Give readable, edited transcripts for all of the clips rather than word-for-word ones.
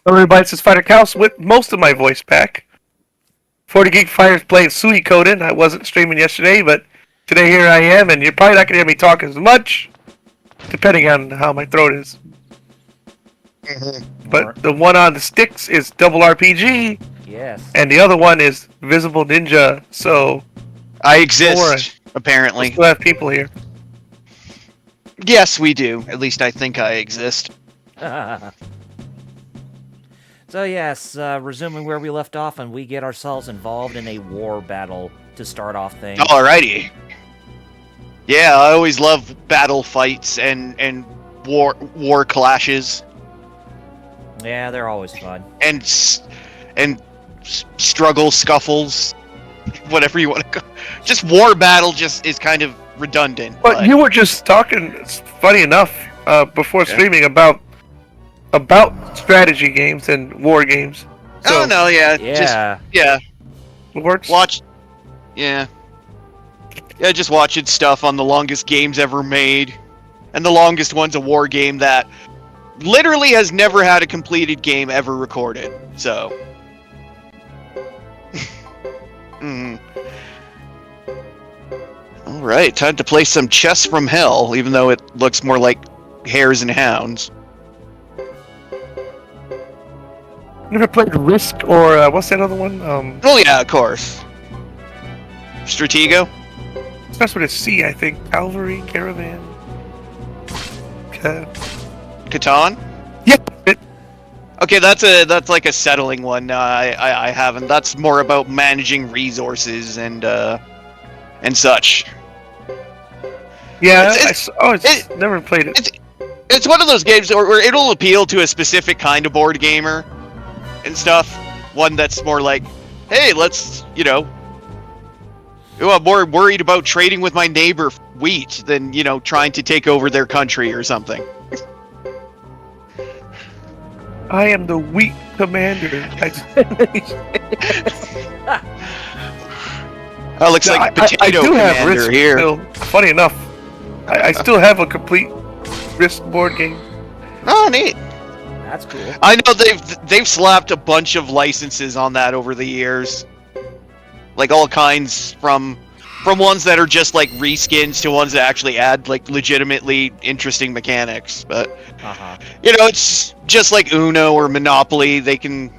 Everybody, it's Fighter Cows with most of my voice back. 40 Geek Fighters playing Suikoden. I wasn't streaming yesterday, but today here I am, and you're probably not going to hear me talk as much, depending on how my throat is. But the one on the sticks is Double RPG. Yes. And the other one is Visible Ninja. So I exist, apparently. We still have people here. Yes, we do. At least I think I exist. So yes, resuming where we left off, and we get ourselves involved in a war battle to start off things. Alrighty. Yeah, I always love battle fights and war clashes. Yeah, they're always fun. And struggle scuffles, whatever you want to call. Just war battle just is kind of redundant. But you were just talking. It's funny enough before streaming about strategy games and war games. So, oh no, yeah, it works. Just watching stuff on the longest games ever made, and the longest one's a war game that literally has never had a completed game ever recorded. So, All right, time to play some Chess from Hell, even though it looks more like Hares and Hounds. Never played Risk or what's that other one? Oh yeah, of course. Stratego? That's what it's C, I think. Cavalry, Caravan. Catan? Yep. Okay, that's like a settling one. I haven't. That's more about managing resources and such. Yeah, never played it. It's one of those games where it'll appeal to a specific kind of board gamer and stuff. One that's more like, hey, let's, I'm more worried about trading with my neighbor wheat than, trying to take over their country or something. I am the wheat commander. Oh, looks like potato I do commander have Risk here. Still. Funny enough, I still have a complete Risk board game. Oh, neat. That's cool. I know they've slapped a bunch of licenses on that over the years, like all kinds from ones that are just like reskins to ones that actually add like legitimately interesting mechanics. But it's just like Uno or Monopoly. They can,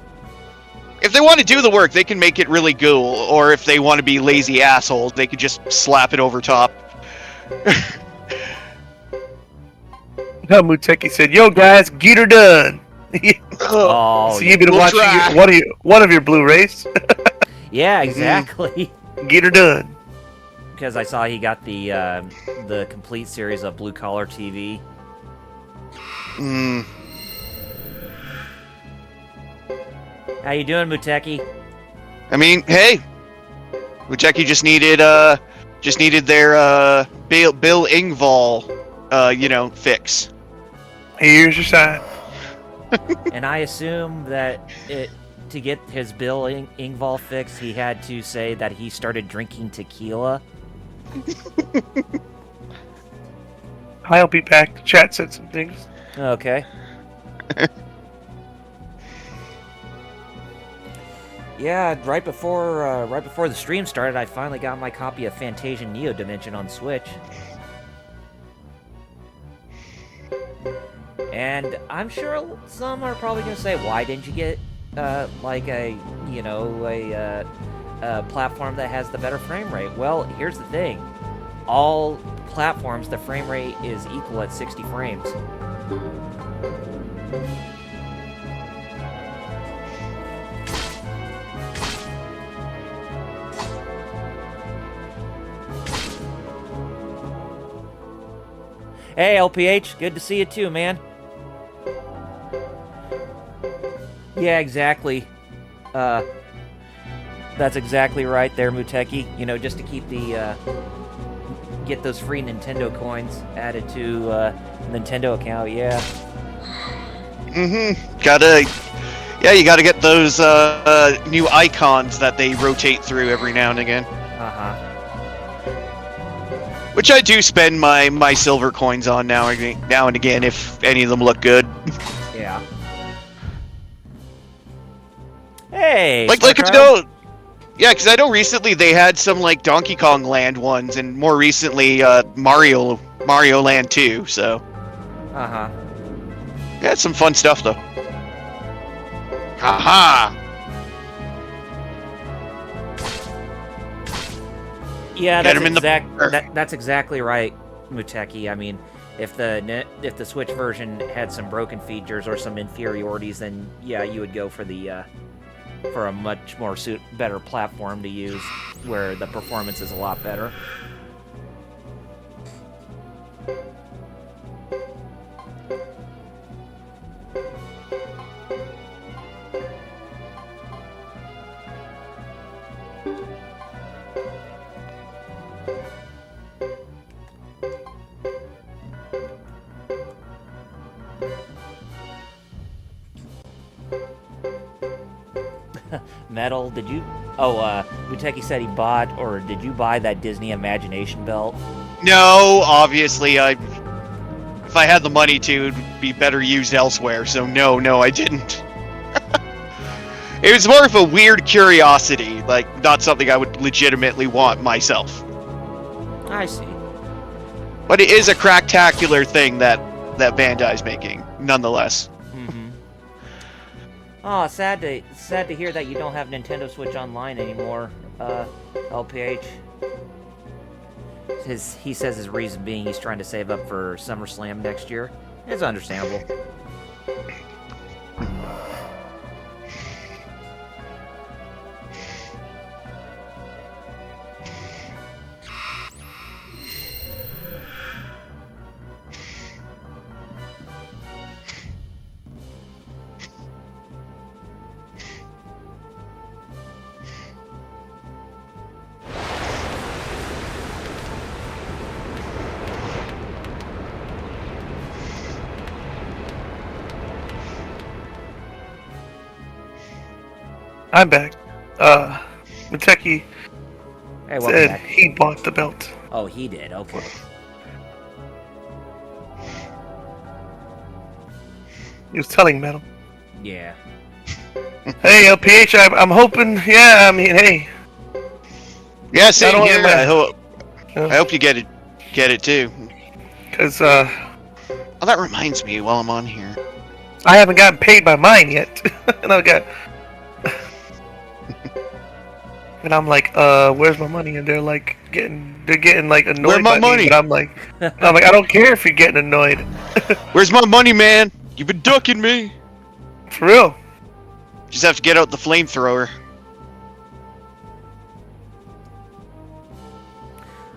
if they want to do the work, they can make it really cool. Or if they want to be lazy assholes, they could just slap it over top. Muteki said, "Yo guys, get her done." Oh, so you've been watching one of your Blu-rays. Yeah, exactly. Get her done. Because I saw he got the complete series of Blue Collar TV. How you doing, Muteki? I mean, hey, Muteki just needed their Bill Engvall, fix. Here's your sign. And I assume that to get his Bill Engvall fix, he had to say that he started drinking tequila. I'll be back. The chat said some things. Okay. Yeah, right before the stream started, I finally got my copy of Fantasia Neo Dimension on Switch. And I'm sure some are probably gonna say, "Why didn't you get a platform that has the better frame rate?" Well, here's the thing: all platforms, the frame rate is equal at 60 frames. Hey, LPH, good to see you too, man. Yeah, exactly. That's exactly right there, Muteki. Just to keep get those free Nintendo coins added to Nintendo account, yeah. You gotta get those new icons that they rotate through every now and again. Which I do spend my silver coins on now and again if any of them look good. Yeah. Hey, Like I know, yeah, because I know recently they had some like Donkey Kong Land ones, and more recently Mario Land 2. So Uh-huh. yeah, it's some fun stuff though. Haha. Yeah, Get that's 'em in the that's exactly right, Muteki. I mean, if the Switch version had some broken features or some inferiorities, then yeah, you would go for the for a much more better platform to use, where the performance is a lot better. Metal, did you? Oh, Muteki said he bought, or did you buy that Disney Imagination belt? No, obviously, if I had the money to, it'd be better used elsewhere. So no, I didn't. It was more of a weird curiosity, like not something I would legitimately want myself. I see. But it is a cracktacular thing that Bandai's making, nonetheless. Mm-hmm. Oh, sad to hear that you don't have Nintendo Switch Online anymore, LPH. He says his reason being he's trying to save up for SummerSlam next year. It's understandable. I'm back. Muteki Hey, welcome said back. he bought the belt. Oh, he did. Okay. He was telling Metal. Yeah. Hey, LPH, I'm hoping. Yeah, I mean, hey. Yeah, same Not only here. am I hope you get it too. Because Oh, that reminds me. While I'm on here, I haven't gotten paid by mine yet, and I got. And I'm like, where's my money? And they're getting like annoyed. Where's my by money? Me, but I'm like, I don't care if you're getting annoyed. where's my money, man? You've been ducking me. For real. Just have to get out the flamethrower.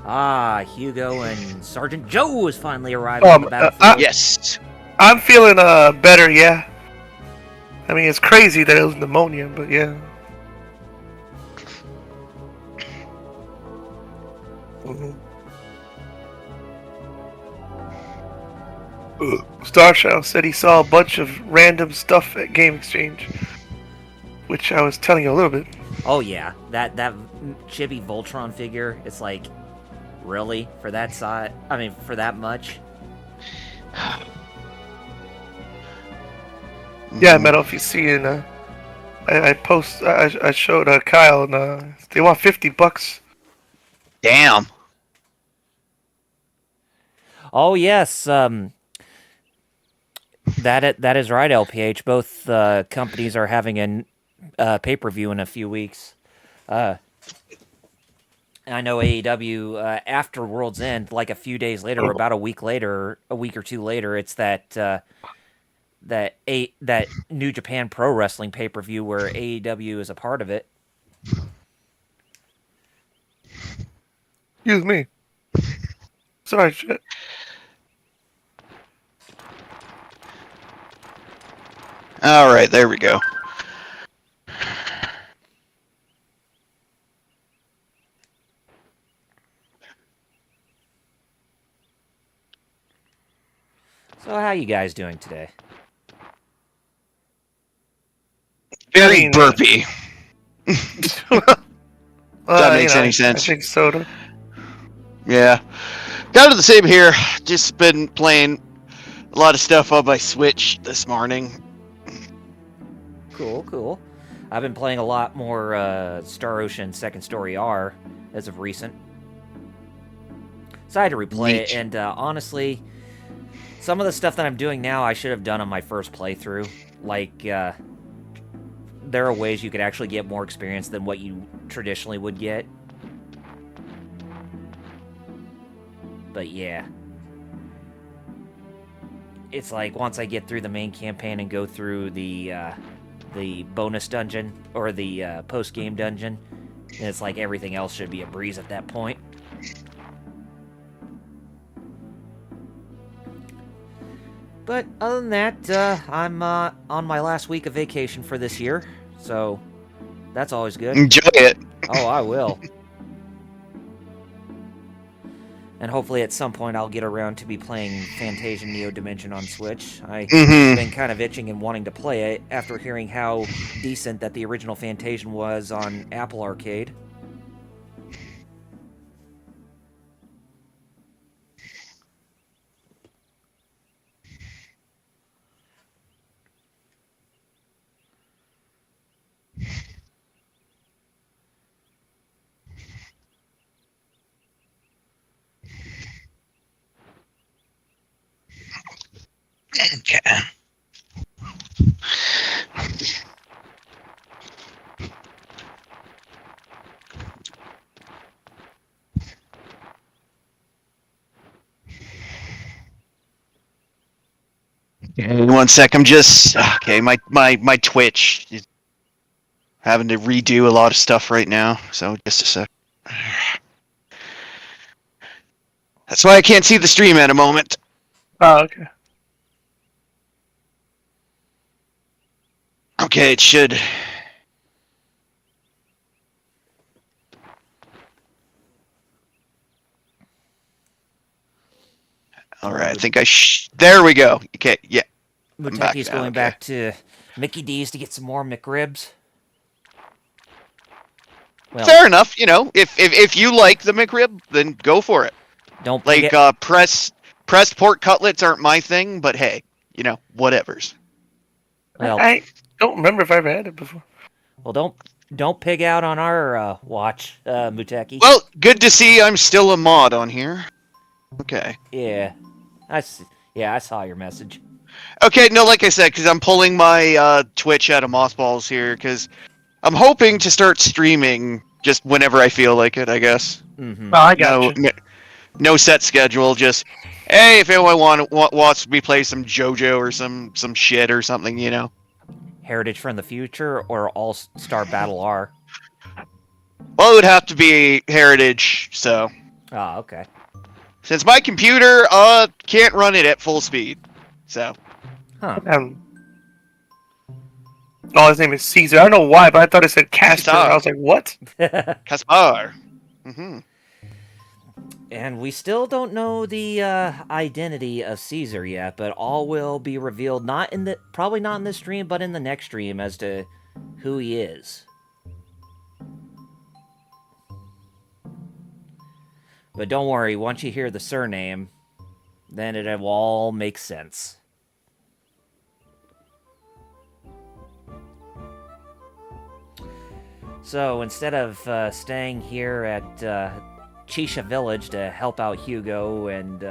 Ah, Hugo and Sergeant Joe is finally arriving on the battlefield. Yes. I'm feeling better. Yeah. I mean, it's crazy that it was pneumonia, but yeah. Starshaw said he saw a bunch of random stuff at Game Exchange, which I was telling you a little bit. Oh yeah, that chibi Voltron figure. It's like, really, for that size? I mean, for that much? Yeah, Metal. If you see in, I showed Kyle, and they want $50. Damn. Oh yes, that is right, LPH. Both companies are having a pay-per-view in a few weeks. I know AEW after World's End, like a few days later, or about a week or two later, it's that New Japan Pro Wrestling pay-per-view where AEW is a part of it. Excuse me. Sorry, shit. All right, there we go. So how you guys doing today? Very burpy. That makes any sense. I think soda. Yeah. Kind of the same here. Just been playing a lot of stuff on my Switch this morning. Cool. I've been playing a lot more Star Ocean Second Story R as of recent. So I had to replay it, Neat. and honestly, some of the stuff that I'm doing now I should have done on my first playthrough. Like, there are ways you could actually get more experience than what you traditionally would get. But yeah. It's like, once I get through the main campaign and go through the bonus dungeon, or the post-game dungeon, it's like everything else should be a breeze at that point. But other than that, I'm on my last week of vacation for this year, so that's always good. Enjoy it. Oh, I will. And hopefully at some point I'll get around to be playing Fantasia Neo Dimension on Switch. I've been kind of itching and wanting to play it after hearing how decent that the original Fantasia was on Apple Arcade. Okay. Okay, 1 sec. I'm just okay. My Twitch is having to redo a lot of stuff right now. So just a sec. That's why I can't see the stream at a moment. Oh, okay. Okay, it should. All right, I think there we go. Okay, yeah. Muteki's now, going okay. back to Mickey D's to get some more McRibs. Well, Fair enough. You know, if you like the McRib, then go for it. don't Like forget, pressed pork cutlets aren't my thing, but hey, you know, whatevers. well, I don't remember if I ever had it before. well, don't pig out on our watch, Muteki. Well, good to see I'm still a mod on here. Okay. Yeah, I saw your message. Okay, no, like I said, because I'm pulling my Twitch out of mothballs here, because I'm hoping to start streaming just whenever I feel like it, I guess. Mm-hmm. Oh, I got you. No set schedule, just, hey, if anyone wants me play some JoJo or some shit or something, you know. Heritage from the Future or All-Star Battle R? Well, it would have to be Heritage, so. Ah, okay. Since my computer can't run it at full speed, so. Huh. Oh, his name is Caesar. I don't know why, but I thought it said Casper. I was like, what? Caspar. Mm-hmm. And we still don't know the identity of Caesar yet, but all will be revealed probably not in this stream, but in the next stream as to who he is. But don't worry, once you hear the surname, then it will all make sense. So instead of staying here at Chisha Village to help out Hugo and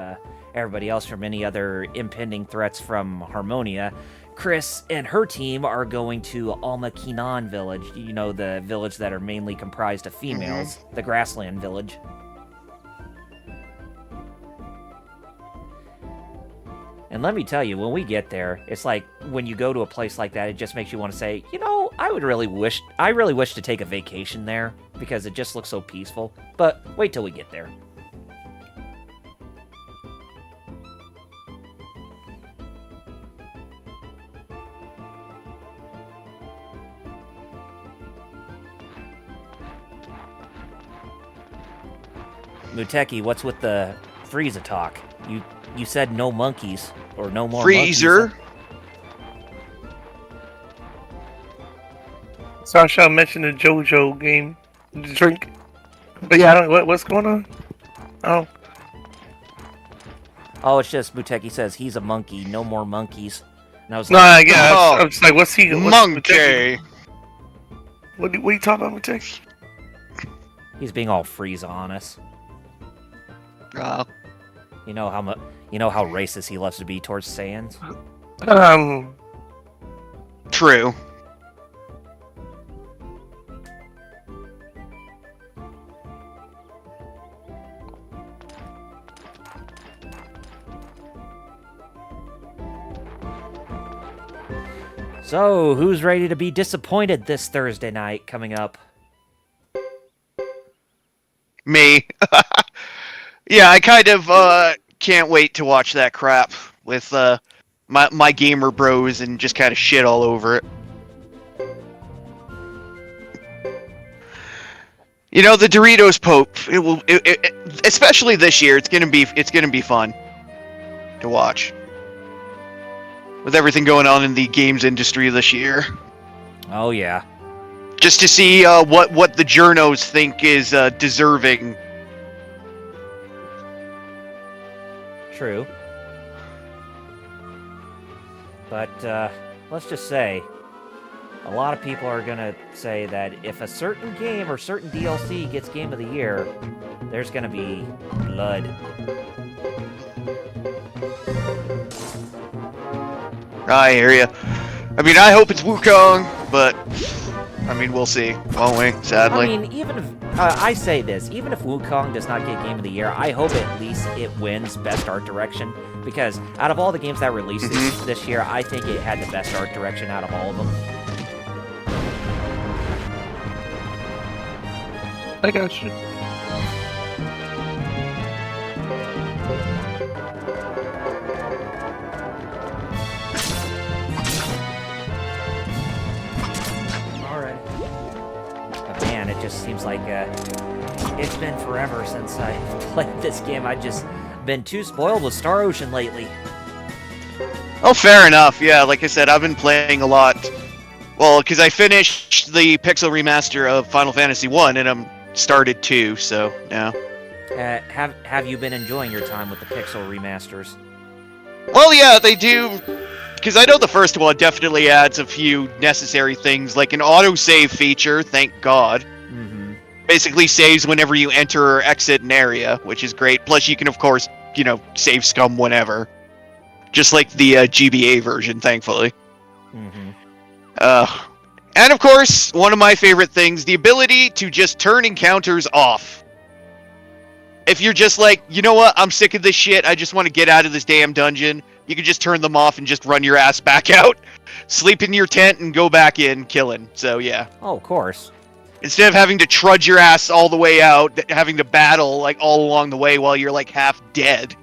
everybody else from any other impending threats from Harmonia, Chris and her team are going to Alma Kinan Village, you know, the village that are mainly comprised of females, the grassland village. And let me tell you, when we get there, it's like when you go to a place like that, it just makes you want to say, you know, I really wish to take a vacation there because it just looks so peaceful. But wait till we get there. Muteki, what's with the Frieza talk? You said no monkeys, or no more Freezer. monkeys. Sasha mentioned the JoJo game, the drink. But yeah, I don't. What's going on? Oh, Oh, it's just Muteki says he's a monkey, no more monkeys. And I was no, like, yeah. Oh, I'm just like, what's he? What's Monkey. What are you talking about, Matej? He's being all Frieza on us. Uh, You know how racist he loves to be towards Saiyans. true. So, who's ready to be disappointed this Thursday night coming up? Me. Yeah, I kind of can't wait to watch that crap with my gamer bros and just kind of shit all over it. You know, the Doritos Pope. It will, especially this year. It's gonna be fun to watch with everything going on in the games industry this year. Oh yeah. Just to see what the journos think is deserving. True. But let's just say, a lot of people are gonna say that if a certain game or certain DLC gets Game of the Year, there's gonna be blood. I hear ya. I mean, I hope it's Wukong, but I mean, we'll see, won't we? Sadly. I mean, even if I say this, even if Wukong does not get Game of the Year, I hope at least it wins Best Art Direction, because out of all the games that released this year, I think it had the best art direction out of all of them. I got you. Alright. But man, it just seems like it's been forever since I played this game. I've just been too spoiled with Star Ocean lately. Oh, fair enough. Yeah, like I said, I've been playing a lot. Well, because I finished the Pixel remaster of Final Fantasy 1, and I'm started 2, so, yeah. Have you been enjoying your time with the Pixel remasters? Well, yeah, they do. Because I know the first one definitely adds a few necessary things, like an autosave feature, thank God. Mm-hmm. Basically saves whenever you enter or exit an area, which is great. Plus, you can, of course, save scum whenever. Just like the GBA version, thankfully. Mm-hmm. And of course, one of my favorite things, the ability to just turn encounters off. If you're just like, you know what, I'm sick of this shit, I just want to get out of this damn dungeon, you can just turn them off and just run your ass back out, sleep in your tent, and go back in, killing. So, yeah. Oh, of course. Instead of having to trudge your ass all the way out, having to battle, like, all along the way while you're, like, half dead.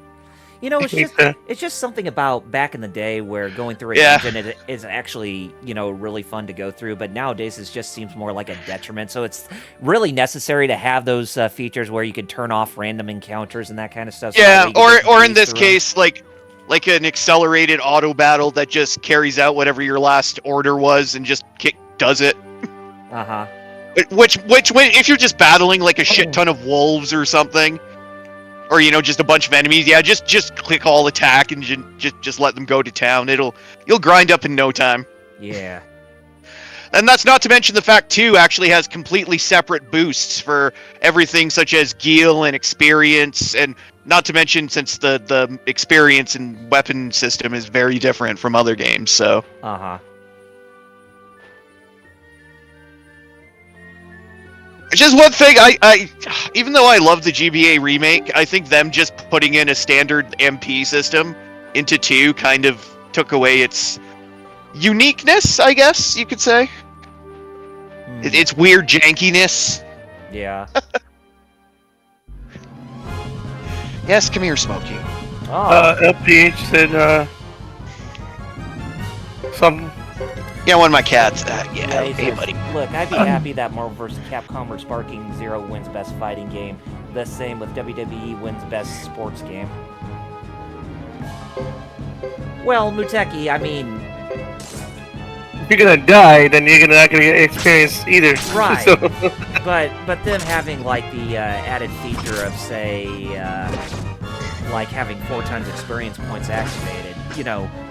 You know, it's just something about back in the day where going through a dungeon is actually, really fun to go through, but nowadays it just seems more like a detriment. So it's really necessary to have those features where you can turn off random encounters and that kind of stuff. So yeah, or in this case, like an accelerated auto battle that just carries out whatever your last order was and just does it. Uh-huh. Which if you're just battling like a shit ton of wolves or something, or just a bunch of enemies, yeah, just click all attack and just let them go to town. You'll grind up in no time. Yeah. And that's not to mention the fact 2 actually has completely separate boosts for everything such as gil and experience, and not to mention since the experience and weapon system is very different from other games, so. Uh-huh. Just one thing, I even though I love the GBA remake, I think them just putting in a standard MP system into 2 kind of took away its uniqueness, I guess you could say. It's weird jankiness. Yeah. Yes, come here, Smokey. Oh. LPH said something. Yeah, one of my cats. Yeah, he hey, says, buddy. Look, I'd be happy that Marvel vs. Capcom or Sparking Zero wins Best Fighting Game. The same with WWE wins Best Sports Game. Well, Muteki, I mean... If you're gonna die, then you're not gonna get experience either. Right. So. but them having, like, the added feature of, say, like having 4 times experience points activated,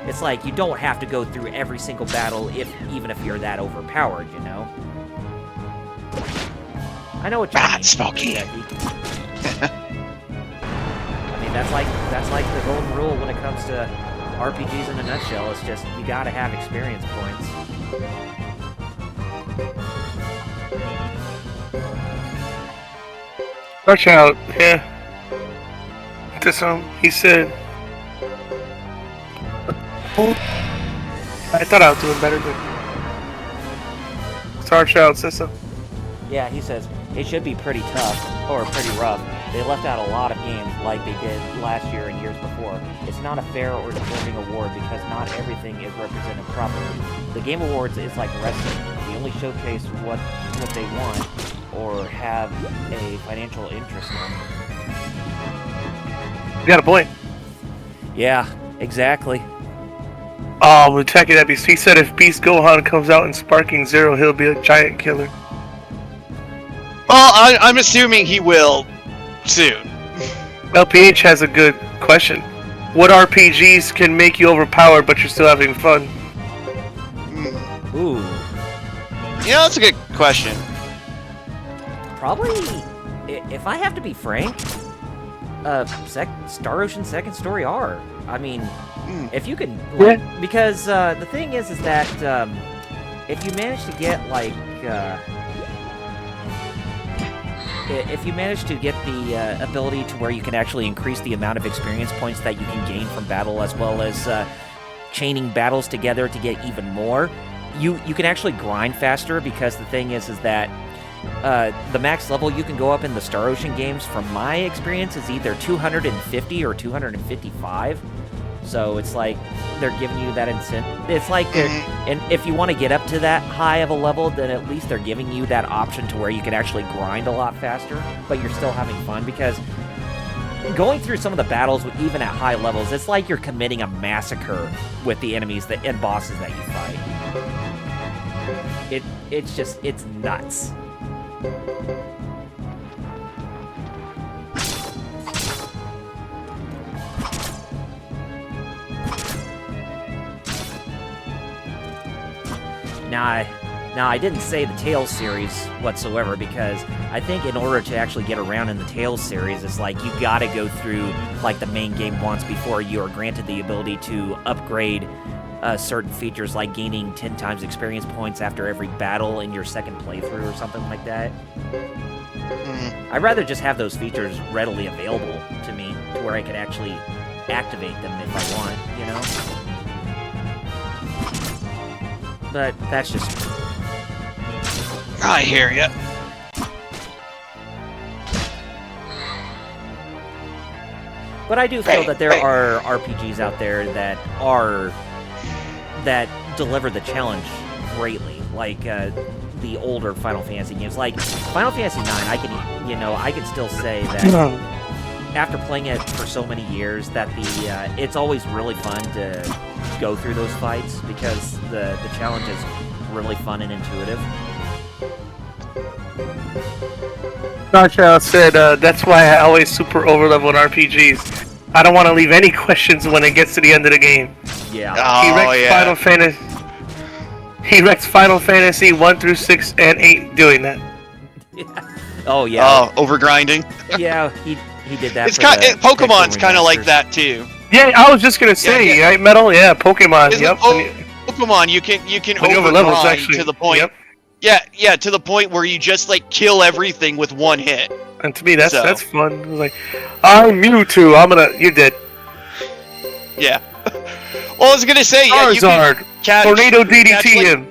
it's like you don't have to go through every single battle even if you're that overpowered, I know what you mean. Smoky. Jackie. I mean, that's like the golden rule when it comes to RPGs in a nutshell. It's just you gotta have experience points. Watch out, yeah. He said. I thought I was doing better, but. Watch out, system. Yeah, he says it should be pretty tough or pretty rough. They left out a lot of games like they did last year and years before. It's not a fair or deserving award because not everything is represented properly. The Game Awards is like wrestling. They only showcase what they want or have a financial interest in. You got a point. Yeah, exactly. We're attacking that beast. He said if Beast Gohan comes out in Sparking Zero, he'll be a giant killer. Well, I'm assuming he will soon. LPH has a good question. What RPGs can make you overpowered but you're still having fun? Ooh. Yeah, that's a good question. Probably, if I have to be frank, Star Ocean Second Story R. I mean, if you can, like, because the thing is that if you manage to get if you manage to get the ability to where you can actually increase the amount of experience points that you can gain from battle, as well as chaining battles together to get even more, you can actually grind faster, because the thing is that the max level you can go up in the Star Ocean games, from my experience, is either 250 or 255. So it's like they're giving you that incentive. It's like, and if you want to get up to that high of a level, then at least they're giving you that option to where you can actually grind a lot faster, but you're still having fun, because going through some of the battles, even at high levels, it's like you're committing a massacre with the enemies and bosses that you fight. It's nuts. Now, I didn't say the Tales series whatsoever, because I think in order to actually get around in the Tales series, it's like you gotta go through like the main game once before you are granted the ability to upgrade certain features, like gaining 10 times experience points after every battle in your second playthrough or something like that. I'd rather just have those features readily available to me, to where I could actually activate them if I want, you know? But that's just... I hear ya. But I do feel that there are RPGs out there that deliver the challenge greatly, like the older Final Fantasy games. Like Final Fantasy IX, I can still say that after playing it for so many years, that it's always really fun to go through those fights, because the challenge is really fun and intuitive. Nacha said, that's why I always super overlevel in RPGs. I don't want to leave any questions when it gets to the end of the game. Yeah. He wrecks Final Fantasy 1 through 6 and 8 doing that. Oh, yeah. Overgrinding. Yeah, he did that. Pokemon's kind of like that, too. Yeah, I was just gonna say, right, Metal? Yeah, Pokemon. Yep. Pokemon, you can overgrind to the point. Yep. Yeah, to the point where you just like kill everything with one hit. And to me, that's fun. Like, I'm Mewtwo. You're dead. Yeah. Well, I was gonna say, Charizard. Tornado DDT him.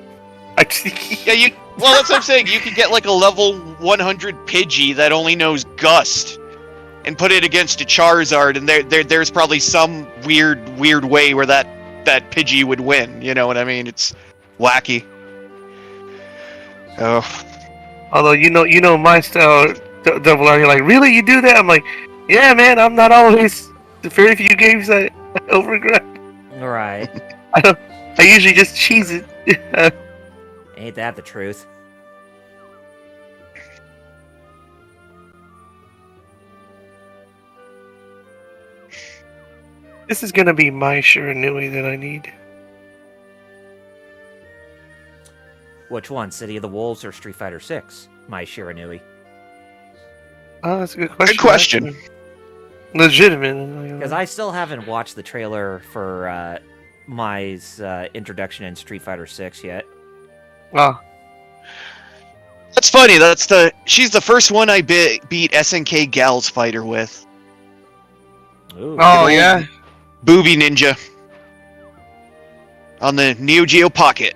Well, that's what I'm saying. You could get like a level 100 Pidgey that only knows Gust, and put it against a Charizard, and there's probably some weird way where that Pidgey would win. You know what I mean? It's wacky. Oh. Although you know my style, Double R. You're like, really? You do that? I'm like, yeah, man. I'm not always. Very few games I overgrind. Right. I usually just cheese it. Ain't that the truth? This is gonna be my Shiranui that I need. Which one, City of the Wolves or Street Fighter 6? My Shiranui. Oh, that's a good question. Good question. Actually. Legitimate. Because I still haven't watched the trailer for Mai's introduction in Street Fighter 6 yet. Oh. That's funny. She's the first one I beat SNK Gals Fighter with. Ooh. Oh, yeah? Booby Ninja. On the Neo Geo Pocket.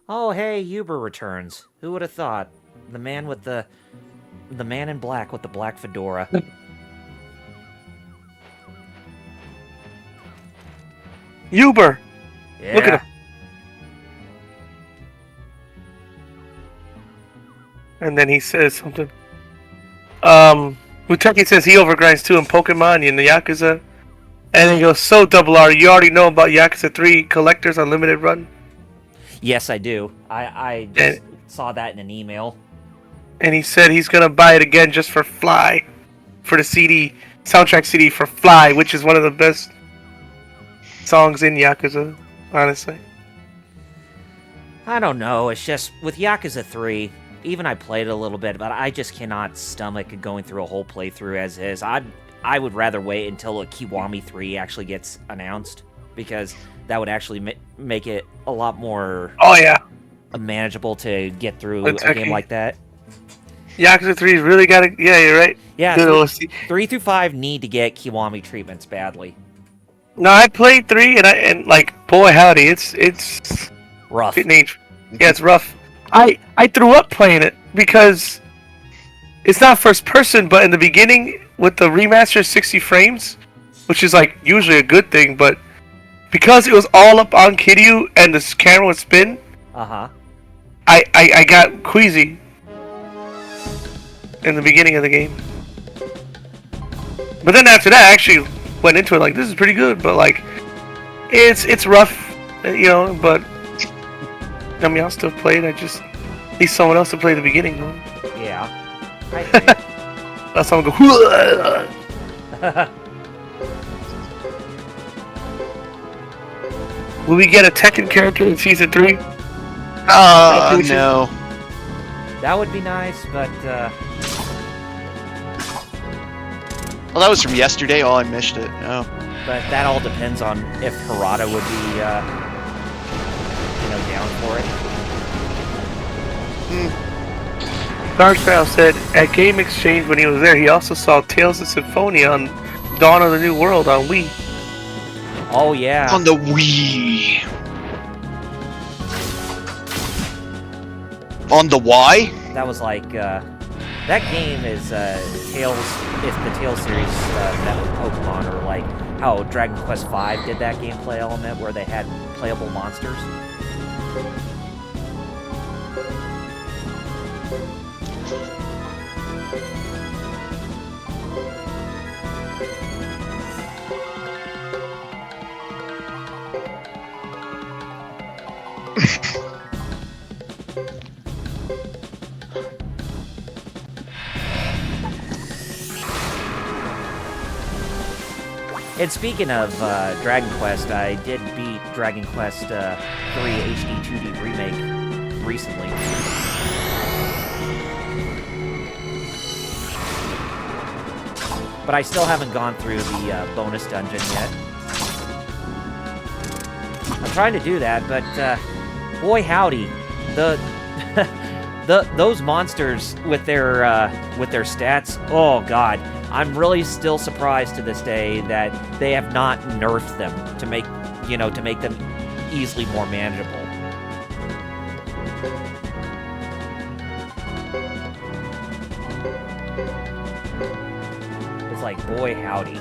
Oh, hey, Uber returns. Who would have thought? The man in black with the black fedora. Uber! Yeah. Look at him. And then he says something. Muteki says he overgrinds too in Pokemon and the Yakuza. And he goes, so Double R, you already know about Yakuza 3 Collector's Unlimited Run? Yes, I do. I just saw that in an email. And he said he's gonna buy it again just for Fly. For the CD, soundtrack CD for Fly, which is one of the best songs in Yakuza, honestly. I don't know. It's just, with Yakuza 3, even I played it a little bit, but I just cannot stomach going through a whole playthrough as is. I would rather wait until a Kiwami 3 actually gets announced, because that would actually make it a lot more manageable to get through a game like that. Yakuza 3's really got to... Yeah, you're right. Yeah, 3 through 5 need to get Kiwami treatments badly. No, I played 3, and boy howdy, it's rough. Yeah, it's rough. I threw up playing it, because it's not first person, but in the beginning, with the remaster 60 frames, which is usually a good thing, but because it was all up on Kiryu and the camera would spin, I got queasy in the beginning of the game. But then after that, I actually went into it this is pretty good, but it's rough, but I mean, I'll still play it. I just need someone else to play the beginning, though. Yeah. Let someone go. Will we get a Tekken character in season 3? No. That would be nice, but well, that was from yesterday. Oh, I missed it. Oh. But that all depends on if Harada would be, down for it. Dark Style said at Game Exchange when he was there, he also saw Tales of Symphonia on Dawn of the New World on Wii. Oh yeah. On the Wii. On the Y? That was that game is Tales. If the Tales series met with Pokemon, or how Dragon Quest V did that gameplay element where they had playable monsters. And speaking of Dragon Quest, I did beat Dragon Quest 3 HD 2D Remake recently. But I still haven't gone through the bonus dungeon yet. I'm trying to do that, but boy howdy, those monsters with their stats. Oh god, I'm really still surprised to this day that they have not nerfed them to make them easily more manageable. It's boy howdy.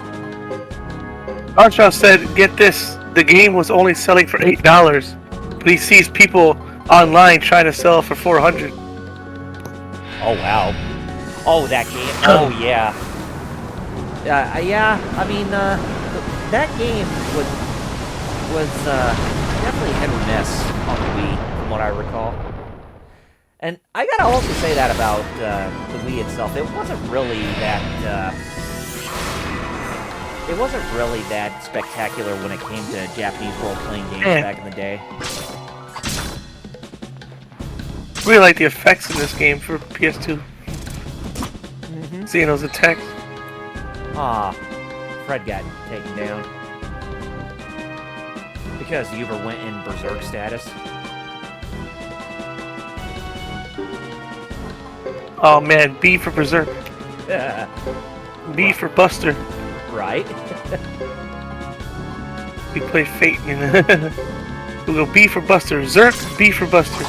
Archon said, get this, the game was only selling for $8, but he sees people online trying to sell it for $400. Oh wow. Oh, that game. Oh yeah. Yeah, I mean, that game was definitely hit or miss on the Wii, from what I recall. And I gotta also say that about the Wii itself. It wasn't really that It wasn't really that spectacular when it came to Japanese role-playing games Yeah. back in the day. Really like the effects in this game for PS2. Mm-hmm. Seeing those attacks. Ah, Fred got taken down. Because Uber went in berserk status. Oh man, B for Berserk. B for Buster. Right? We play Fate. We'll go B for Buster. Zerk, B for Buster.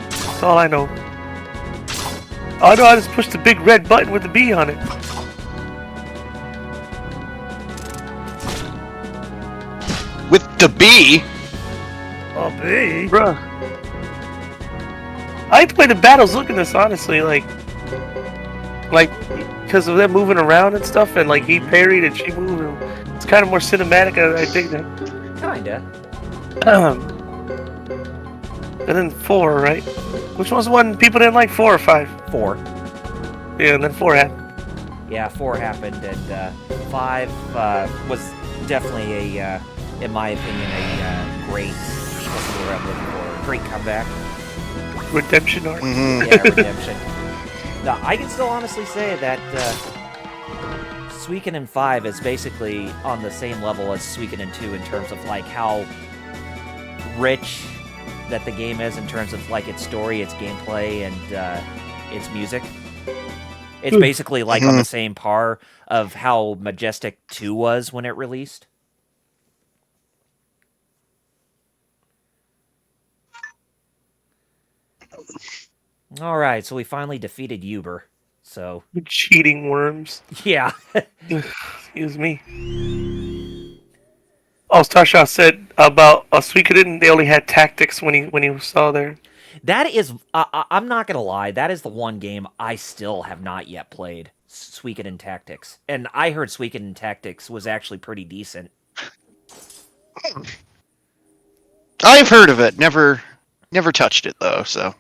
That's all I know. Oh no, I just pushed the big red button with the B on it. With the B. Oh, B? Bruh. I like to play the battles looking this, honestly, like, because of them moving around and stuff, and like he parried and she moved, and it's kind of more cinematic, I dig that. Kinda. And then 4, right? Which was the one people didn't like, 4 or 5? 4. Yeah, and then 4 happened. Yeah, 4 happened, and 5 was definitely a, in my opinion, a great, what's the word I'm looking for? Great comeback. Redemption arc. Mm-hmm. Yeah, redemption. No, I can still honestly say that Suikoden 5 is basically on the same level as Suikoden 2 in terms of like how rich that the game is in terms of like its story, its gameplay, and its music. It's basically like on the same par of how Majestic 2 was when it released. Alright, so we finally defeated Uber. So, Cheating worms. yeah. Excuse me. Oh, Starshaw said about Suikoden, they only had tactics when he saw there. That is, I'm not gonna lie, that is the one game I still have not yet played. Suikoden Tactics. And I heard Suikoden Tactics was actually pretty decent. I've heard of it. Never touched it though. So.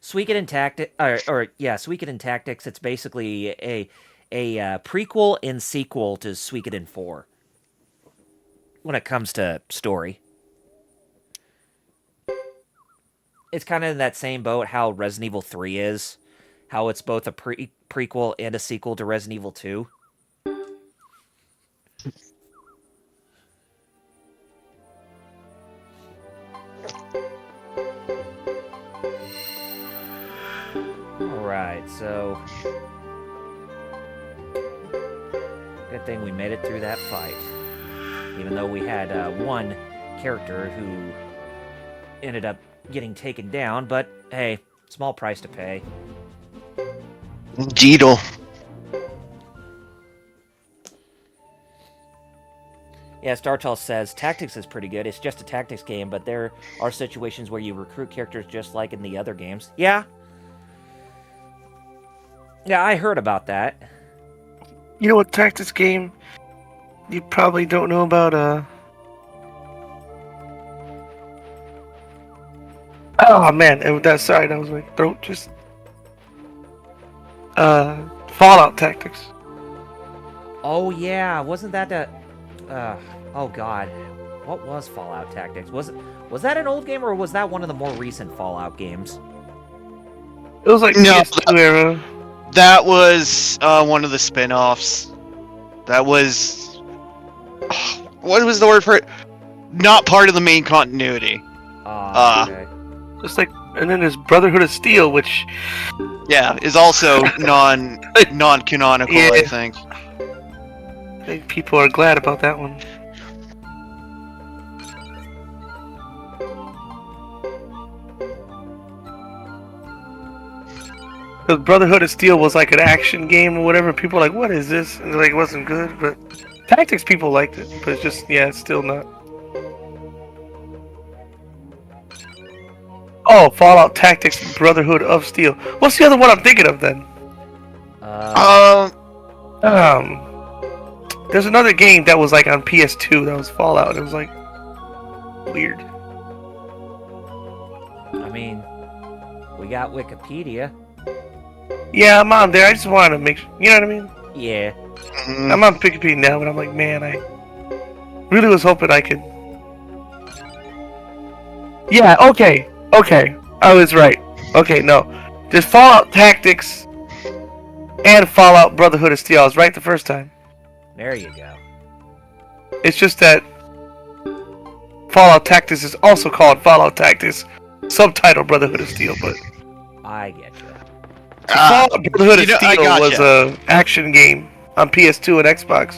Suikoden Tactics, Suikoden Tactics. It's basically a prequel and sequel to Suikoden 4 when it comes to story. It's kind of in that same boat how Resident Evil 3 is, how it's both a prequel and a sequel to Resident Evil 2. Alright, so... good thing we made it through that fight. Even though we had one character who ended up getting taken down, but hey, small price to pay. Jeedle. Yeah, StarTall says, Tactics is pretty good. It's just a tactics game, but there are situations where you recruit characters just like in the other games. Yeah. Yeah, I heard about that. You know what tactics game you probably don't know about, oh man, sorry, that was my throat just... Fallout Tactics. Oh yeah, wasn't that the... oh god. What was Fallout Tactics? Was that an old game, or was that one of the more recent Fallout games? It was like No, PS2 era. That was one of the spin-offs. That was... what was the word for it? Not part of the main continuity. Okay. Just like, and then there's Brotherhood of Steel, which... Yeah, is also non-canonical, Yeah. I think. I think people are glad about that one. Because Brotherhood of Steel was like an action game or whatever. People were like, what is this? And like, it wasn't good, but Tactics people liked it. But it's just, yeah, it's still not. Oh, Fallout Tactics Brotherhood of Steel. What's the other one I'm thinking of then? There's another game that was like on PS2 that was Fallout. It was like weird. I mean, we got Wikipedia. Yeah, I'm on there. I just wanted to make sure. You know what I mean? Yeah. Mhm. I'm on PvP now, but I'm like, man, I really was hoping I could. Yeah, okay, I was right. Okay, no, there's Fallout Tactics and Fallout Brotherhood of Steel. I was right the first time. There you go. It's just that Fallout Tactics is also called Fallout Tactics, subtitle Brotherhood of Steel, but I get you. Fallout Brotherhood of I Steel was gotcha. a action game on PS2 and Xbox,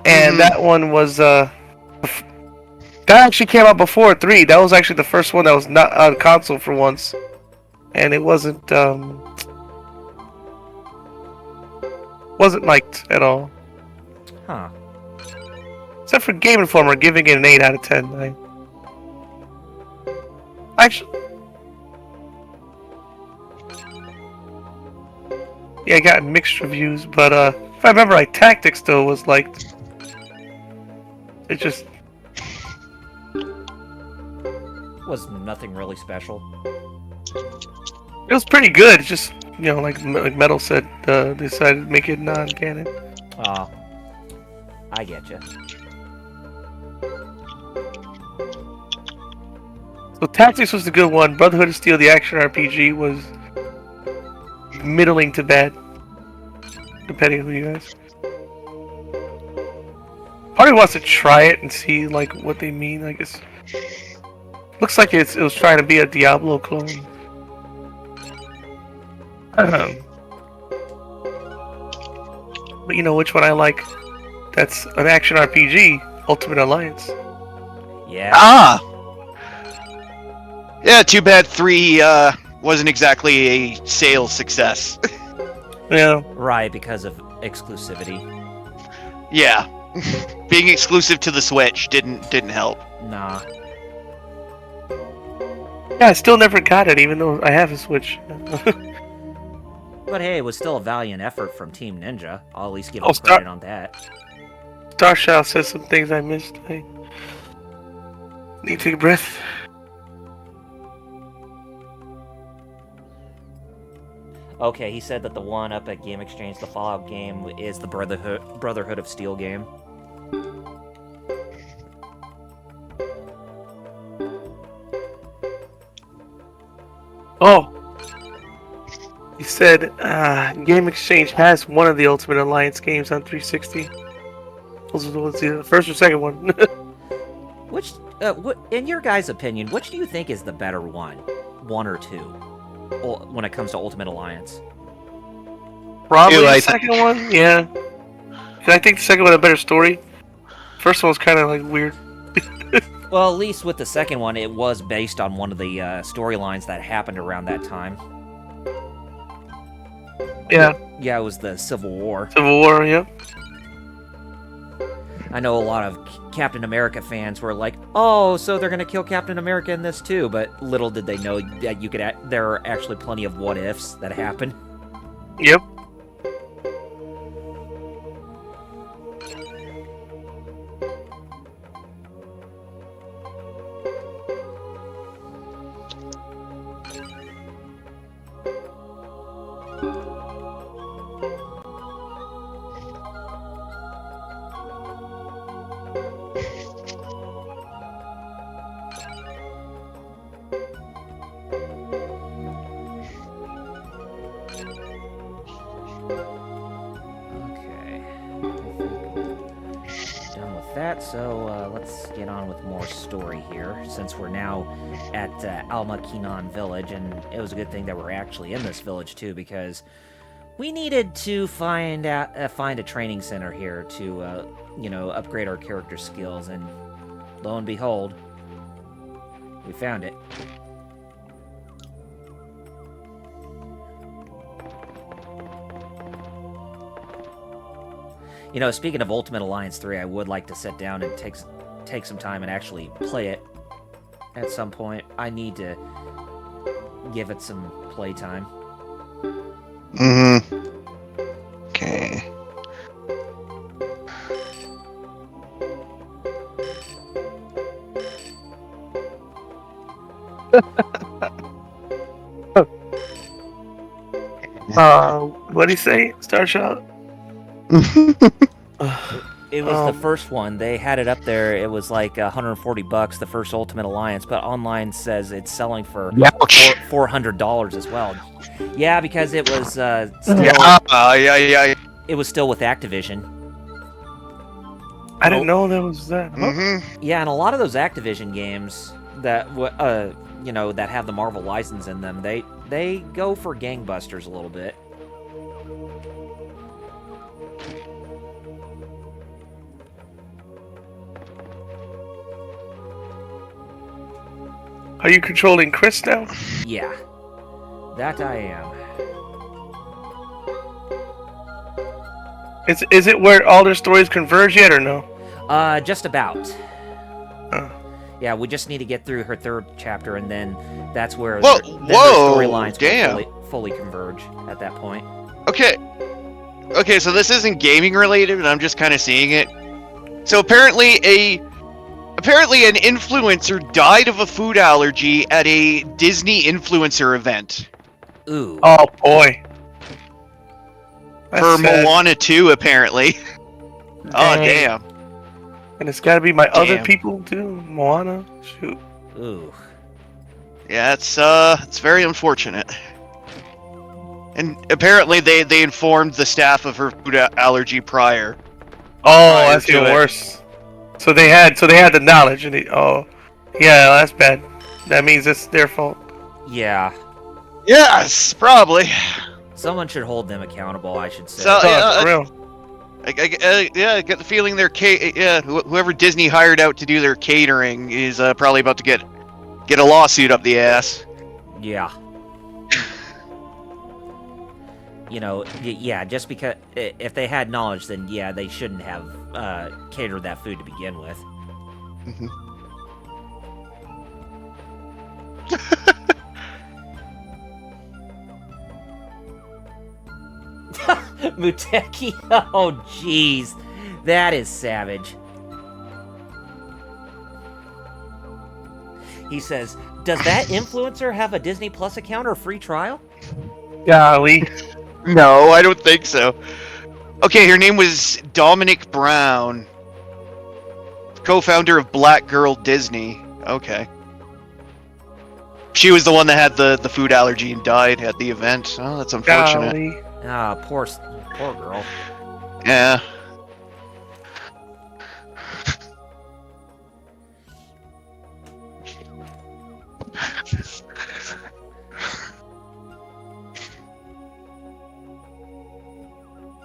and Mhm. that one was that actually came out before 3. That was actually the first one that was not on console for once, and it wasn't liked at all, Huh. except for Game Informer giving it an 8 out of 10. Actually, yeah, I got mixed reviews, but if I remember right, Tactics though was liked. It just Was nothing really special. it was pretty good. It's just like Metal said, they decided to make it non-canon. Oh. I get you. So Tactics was the good one. Brotherhood of Steel, the action RPG, was middling to bad, depending on who you ask. Part of me wants to try it and see like what they mean. Like it's looks like it was trying to be a Diablo clone. But you know which one I like? That's an action RPG, Ultimate Alliance. Yeah. Ah. Yeah. Too bad 3 wasn't exactly a sales success. Yeah. Right, because of exclusivity. Yeah. Being exclusive to the Switch didn't help. Nah. Yeah, I still never got it, even though I have a Switch. But hey, it was still a valiant effort from Team Ninja. I'll at least give Oh, them credit on that. Starshaw says some things I missed. I need to take a breath. Okay, he said that the one up at Game Exchange, the Fallout game, is the Brotherhood of Steel game. Oh! He said Game Exchange has one of the Ultimate Alliance games on 360. Those are the first or second one. Which, in your guys' opinion, which do you think is the better one? 1 or 2? When it comes to Ultimate Alliance? Probably I the second one, yeah. 'Cause I think the second one had a better story. First one was kind of like weird. Well, at least with the second one, it was based on one of the storylines that happened around that time. Yeah, Yeah, it was the Civil War. Civil War, yeah. I know a lot of Captain America fans were like, "Oh, so they're gonna kill Captain America in this too," but little did they know that there are actually plenty of what ifs that happen. Yep. Okay. Done with that, so let's get on with more story here, since we're now at Alma Kinan Village, and it was a good thing that we're actually in this village too, because we needed to find a training center here to, upgrade our character skills, and lo and behold, we found it. You know, speaking of Ultimate Alliance 3, I would like to sit down and take some time and actually play it at some point. I need to give it some playtime. Mm-hmm. Okay. What'd he say? Starshot? It was the first one. They had it up there. It was like $140, the first Ultimate Alliance, but online says it's selling for $400 as well. Yeah, because it was still Yeah. it was still with Activision. I didn't know there was that. Yeah, and a lot of those Activision games that that have the Marvel license in them, they go for gangbusters a little bit. Are you controlling Chris now? Yeah, that I am. Is it where all their stories converge yet, or no? Just about. Oh. Yeah, we just need to get through her third chapter, and then that's where Whoa, their storylines damn. will fully converge at that point. Okay, so this isn't gaming related, but I'm just kind of seeing it. So apparently an influencer died of a food allergy at a Disney influencer event. Ooh. Oh boy. That's For sad. Moana 2, apparently. Oh, damn. And it's gotta be my other Damn. people too. Moana. Shoot. Ooh. Yeah, it's very unfortunate. And apparently they informed the staff of her food allergy prior. Oh, Prior that's to even it. worse. So they had the knowledge, and yeah, that's bad. That means it's their fault. Yeah. Yes, probably. Someone should hold them accountable, I should say. So, Oh, for real. I get the feeling whoever Disney hired out to do their catering is probably about to get a lawsuit up the ass. Yeah. Yeah, just because if they had knowledge, then yeah, they shouldn't have catered that food to begin with. Muteki, oh jeez, that is savage. He says, does that influencer have a Disney Plus account or free trial? Golly. No, I don't think so. Okay, her name was Dominic Brown, co-founder of Black Girl Disney. Okay. She was the one that had the food allergy and died at the event. Oh, that's unfortunate. Golly. Ah, poor girl. Yeah.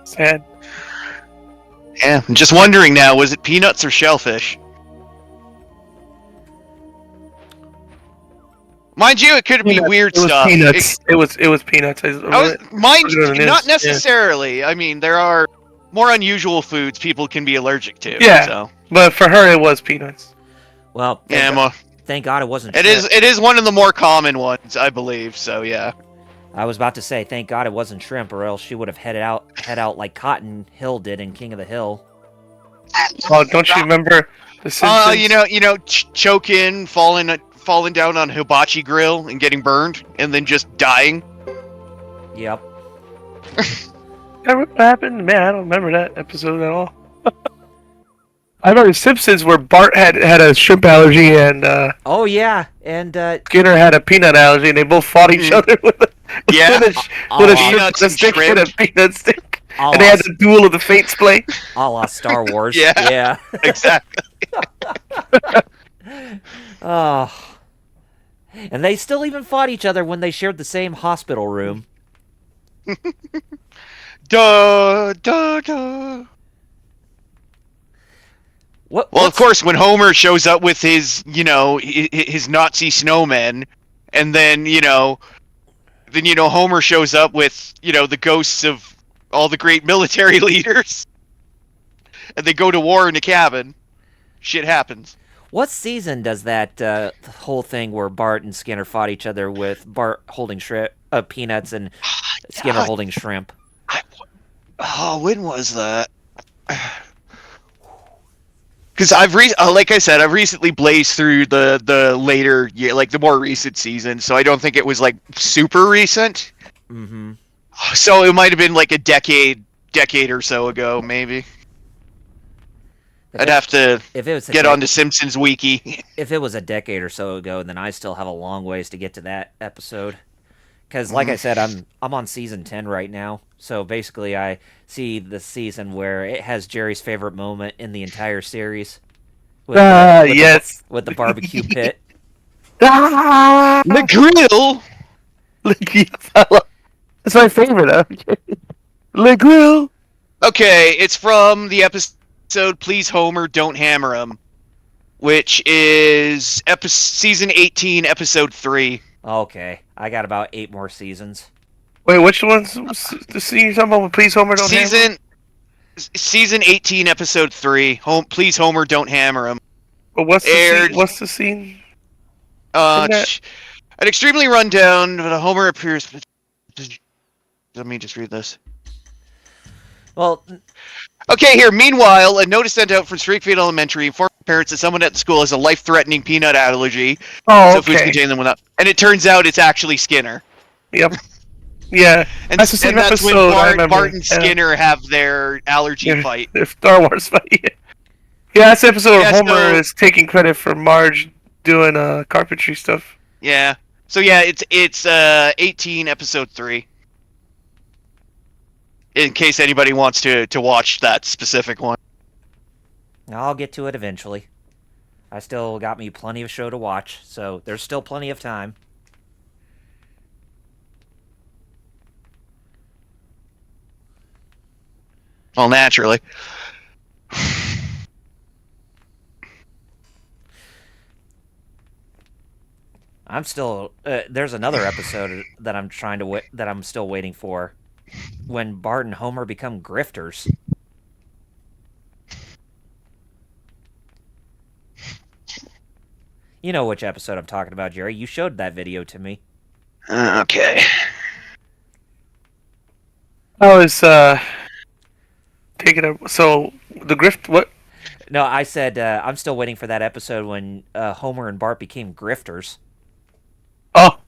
Sad. Yeah, I'm just wondering now, was it peanuts or shellfish? Mind you, it could be weird It was stuff. peanuts. It was peanuts. Not necessarily. I mean, there are more unusual foods people can be allergic to. Yeah. So. But for her, it was peanuts. Well, thank God it wasn't. It is one of the more common ones, I believe. So yeah. I was about to say, thank God it wasn't shrimp, or else she would have head out like Cotton Hill did in King of the Hill. Oh, don't you remember the Simpsons? Choking, falling down on hibachi grill and getting burned, and then just dying. Yep. What happened? Man, I don't remember that episode at all. I remember Simpsons where Bart had a shrimp allergy and Oh yeah, and Skinner had a peanut allergy, and they both fought each other with a Peanuts shrimp stick and and a peanut stick. a And they had the Duel of the Fates play. la Star Wars. Yeah. Yeah. Exactly. Oh. And they still even fought each other when they shared the same hospital room. Duh, duh, duh. Well, of course, when Homer shows up with his Nazi snowmen, and then Homer shows up with the ghosts of all the great military leaders, and they go to war in a cabin. Shit happens. What season does that whole thing where Bart and Skinner fought each other with Bart holding peanuts and Skinner holding shrimp? When was that? Because like I said, I've recently blazed through the later year, like the more recent season, so I don't think it was like super recent. Mm-hmm. So it might have been like a decade decade or so ago, maybe. If I'd it- have to if it was a get dec- on the Simpsons wiki. if it was a decade or so ago, then I still have a long ways to get to that episode. Because, like I said, I'm on season 10 right now. So basically, I see the season where it has Jerry's favorite moment in the entire series. With yes. with the barbecue pit. Ah! The grill. That's my favorite. Le Grill. Okay, it's from the episode "Please Homer, Don't Hammer 'Em," which is season 18, episode 3. Okay, I got about 8 more seasons. Wait, which one's the scene you're talking about? Please, Homer, don't hammer? Season 18, episode 3. Please Homer, Don't Hammer 'Em. But what's the aired- scene? What's the scene? Uh, Isn't that- an extremely rundown, but Homer appears. Let me just read this. Well, Okay, here. Meanwhile, a notice sent out from Streakfield Elementary informed parents that someone at the school has a life-threatening peanut allergy. Oh, So foods okay. contain them without. And it turns out it's actually Skinner. Yep. Yeah. And That's the same that's when episode, I remember. Bart and Yeah. Skinner have their allergy Yeah, fight. the Star Wars fight. Yeah, that's the episode where Yeah, Homer so- is taking credit for Marge doing carpentry stuff. Yeah. So yeah, it's 18, episode 3. In case anybody wants to watch that specific one. I'll get to it eventually. I still got me plenty of show to watch, so there's still plenty of time. Well, naturally. I'm still there's another episode that I'm trying to that I'm still waiting for, when Bart and Homer become grifters. You know which episode I'm talking about, Jerry. You showed that video to me. Okay. I was taking a so the grift what? No, I said I'm still waiting for that episode when Homer and Bart became grifters. Oh.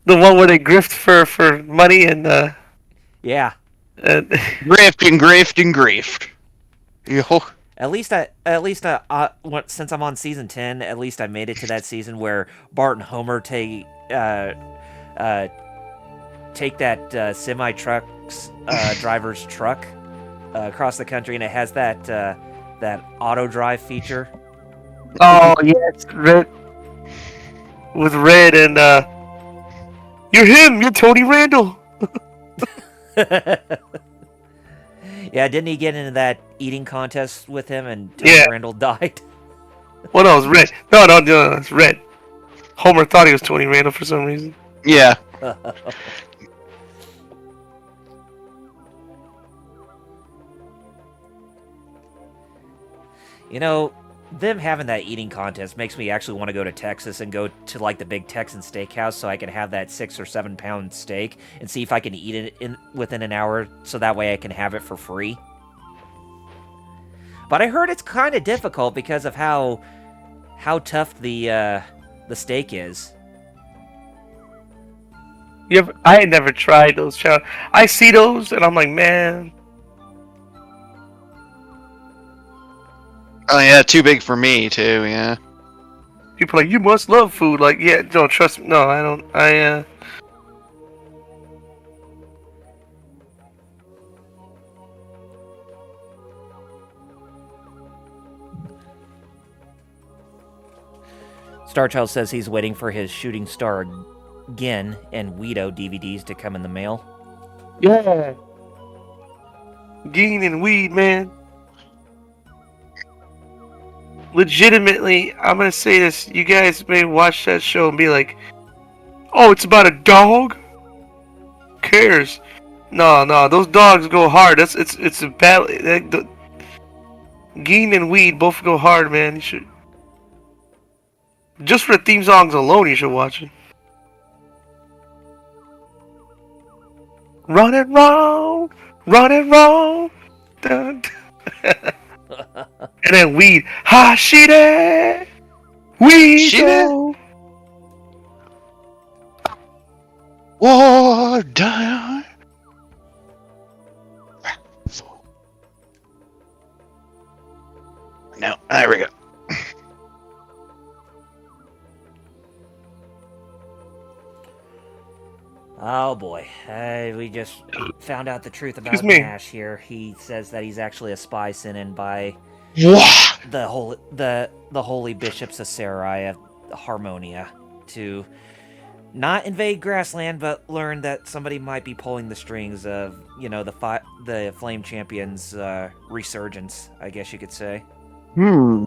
The one where they grift for money and Yeah. Grift and grift and grift. Yo. Since I'm on season 10, at least I made it to that season where Bart and Homer take that semi truck's driver's truck across the country, and it has that auto drive feature. oh yes, red with red and you're him, you're Tony Randall. Yeah, didn't he get into that eating contest with him, and Tony Yeah. Randall died? Well, no, it's red. No, it's red. Homer thought he was Tony Randall for some reason. Yeah. You know, them having that eating contest makes me actually want to go to Texas and go to like the big Texan steakhouse so I can have that 6 or 7 pound steak and see if I can eat it within an hour, so that way I can have it for free. But I heard it's kind of difficult because of how tough the steak is. I had never tried those. I see those and I'm like, man. Oh yeah, too big for me too. Yeah. People are like, you must love food. Like, yeah, don't trust me. No, I don't. Starchild says he's waiting for his Shooting Star Gin and Guido DVDs to come in the mail. Yeah. Gene and weed, man. Legitimately, I'm gonna say this. You guys may watch that show and be like, "Oh, it's about a dog." Who cares? No, those dogs go hard. It's a battle. Gene and weed both go hard, man. You should just for the theme songs alone. You should watch it. Run it wrong, run it wrong. Dun, dun. And then weed, Hashide, weed. Shide? War down. Oh boy, we just found out the truth Excuse about me. Nash here. He says that he's actually a spy sent in by What? the holy bishops of Sarai of Harmonia to not invade grassland, but learn that somebody might be pulling the strings of the Flame Champions' resurgence. I guess you could say. Hmm.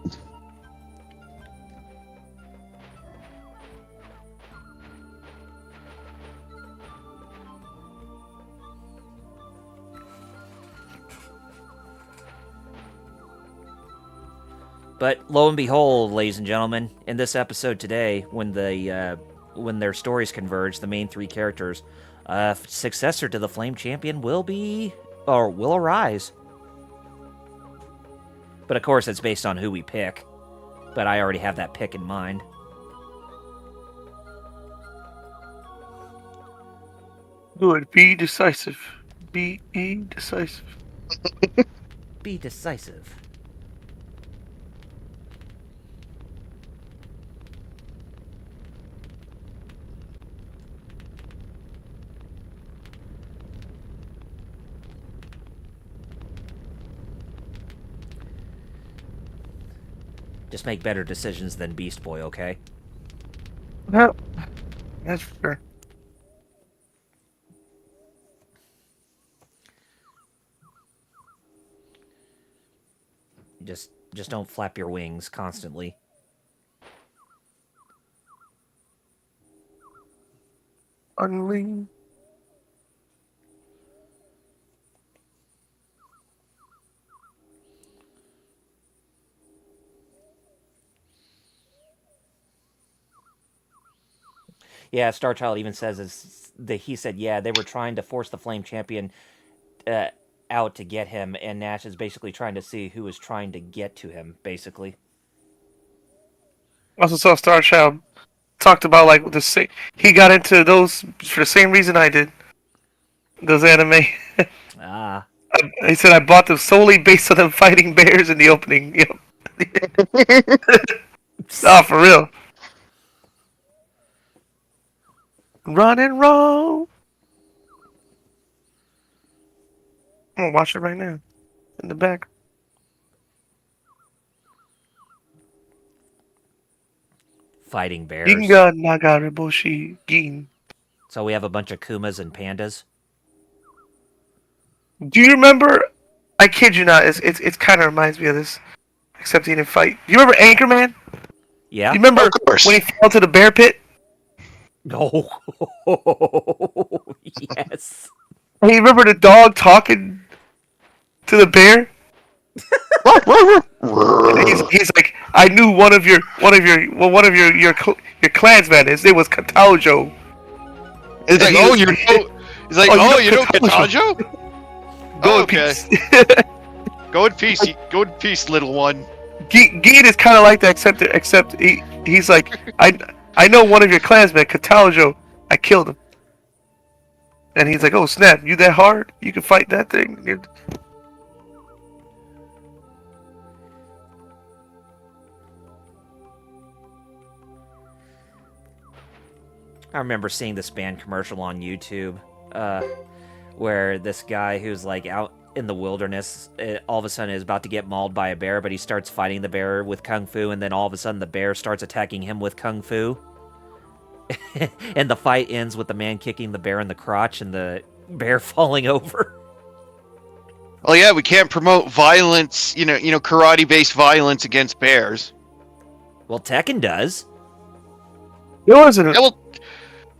But lo and behold, ladies and gentlemen, in this episode today, when their stories converge, the main three characters, successor to the Flame Champion will arise. But of course, it's based on who we pick. But I already have that pick in mind. Good. Be decisive. Be decisive. Be decisive. Just make better decisions than Beast Boy, okay? Well, that's fair. Just don't flap your wings constantly. Unlean. Yeah, Starchild even says he said, yeah, they were trying to force the Flame Champion out to get him, and Nash is basically trying to see who is trying to get to him, basically. Also saw Star Child talked about like he got into those for the same reason I did. Those anime. Ah. He said I bought them solely based on them fighting bears in the opening. Yep. Oh, for real. Run and roll. I'm gonna watch it right now. In the back. Fighting bears. Ginga Nagareboshi Gin. So we have a bunch of Kumas and pandas. Do you remember? I kid you not. It's kind of reminds me of this, except he didn't fight. Do you remember Anchorman? Yeah. You remember Of course. when he fell to the bear pit? Oh, yes. And you remember the dog talking to the bear? And he's like, I knew one of your clansmen. His name was Cataljo. It's like, he oh, was- you know. He's like, Oh, you oh, know you know Katajo? Katajo? Go Oh, in okay. peace. Go in peace. Go in peace, little one. Geen is kind of like that, except he's like, I know one of your clansmen, Cataljo. I killed him. And he's like, oh snap, you that hard? You can fight that thing? I remember seeing this band commercial on YouTube, where this guy who's like out in the wilderness, all of a sudden is about to get mauled by a bear, but he starts fighting the bear with kung fu, and then all of a sudden the bear starts attacking him with kung fu. And the fight ends with the man kicking the bear in the crotch and the bear falling over. Oh yeah, we can't promote violence. You know, karate-based violence against bears. Well, Tekken does. There wasn't.